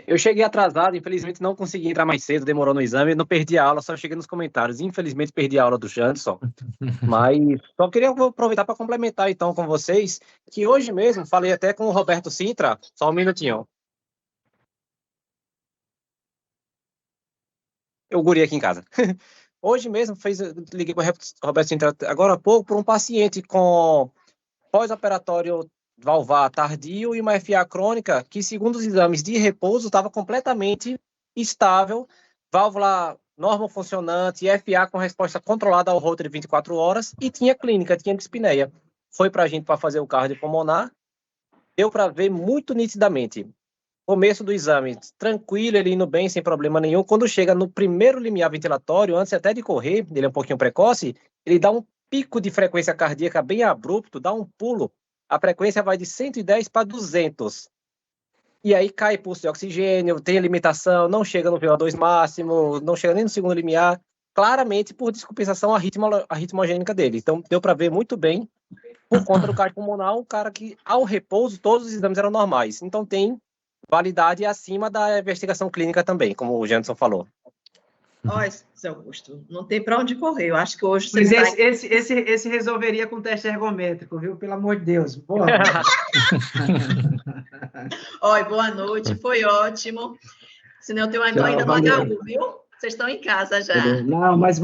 Eu cheguei atrasado, infelizmente não consegui entrar mais cedo, demorou no exame, não perdi a aula, só cheguei nos comentários. Infelizmente perdi a aula do Janderson, mas só queria aproveitar para complementar então com vocês, que hoje mesmo falei até com o Roberto Sintra, só um minutinho. Eu guri aqui em casa. Hoje mesmo, liguei com o Roberto Sintra agora há pouco, por um paciente com pós-operatório valvar tardio e uma FA crônica, que segundo os exames de repouso, estava completamente estável, válvula normal funcionante, FA com resposta controlada ao Holter 24 horas, e tinha clínica, tinha dispneia. Foi para a gente para fazer o cardiopulmonar, deu para ver muito nitidamente. Começo do exame, tranquilo, ele indo bem, sem problema nenhum. Quando chega no primeiro limiar ventilatório, antes até de correr, ele é um pouquinho precoce, ele dá um pico de frequência cardíaca bem abrupto, dá um pulo, a frequência vai de 110 para 200. E aí cai pulso de oxigênio, tem limitação, não chega no VO2 máximo, não chega nem no segundo limiar, claramente por descompensação arritmogênica dele. Então, deu para ver muito bem, por conta do cardiopulmonar, um cara que, ao repouso, todos os exames eram normais. Então, tem validade acima da investigação clínica também, como o Janderson falou. Olha, Zé Augusto, não tem para onde correr. Eu acho que hoje Mas você vai... esse resolveria com teste ergométrico, viu? Pelo amor de Deus. Boa. Oi, boa noite, foi ótimo. Senão eu tenho ainda no HU, viu? Vocês estão em casa já. Não, mas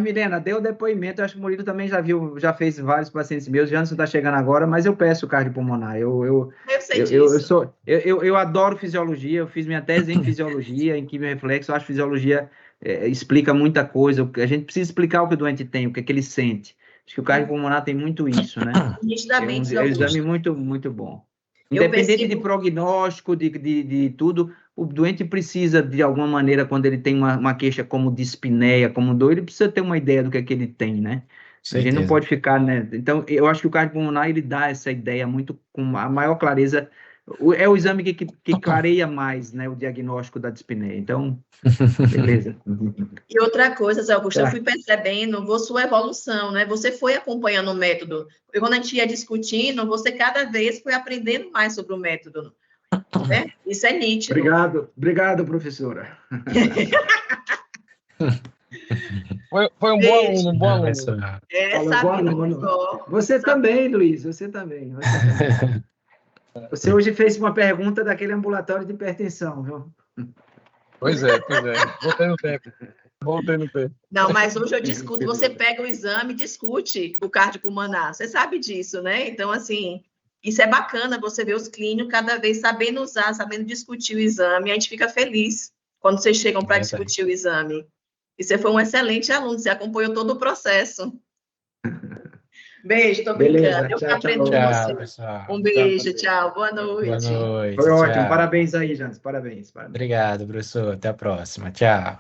Milena, deu depoimento. Eu acho que o Murilo também já fez vários pacientes meus. Janderson está chegando agora, mas eu peço cardiopulmonar. Eu sei disso. Eu adoro fisiologia. Eu fiz minha tese em fisiologia, em quimiorreflexo. Eu acho que fisiologia explica muita coisa. A gente precisa explicar o que o doente tem, o que é que ele sente. Acho que o cardiopulmonar tem muito isso, né? Nitidamente, é um exame muito, muito bom. Independente de prognóstico, de tudo, o doente precisa, de alguma maneira, quando ele tem uma queixa como dispneia, como dor, ele precisa ter uma ideia do que é que ele tem, né? A gente não pode ficar, né? Então, eu acho que o cardiopulmonar, ele dá essa ideia muito, com a maior clareza. É o exame que clareia mais, né, o diagnóstico da dispneia. Então, beleza. E outra coisa, Zé Augusto, eu fui percebendo sua evolução, né? Você foi acompanhando o método. E quando a gente ia discutindo, você cada vez foi aprendendo mais sobre o método. Né? Isso é nítido. Obrigado, professora. Foi um bom aluno. Você também, Luiz, você também. Você hoje fez uma pergunta daquele ambulatório de hipertensão, viu? Pois é. Voltei no tempo. Não, mas hoje eu discuto, você pega o exame e discute o cardiopulmonar. Você sabe disso, né? Então, assim, isso é bacana, você ver os clínicos cada vez sabendo usar, sabendo discutir o exame. A gente fica feliz quando vocês chegam para discutir o exame. E você foi um excelente aluno, você acompanhou todo o processo. Beijo, tô brincando. Eu aprendo com você. Um beijo, tchau. Boa noite. Boa noite. Foi ótimo. Parabéns aí, Janderson. Parabéns. Obrigado, professor. Até a próxima. Tchau.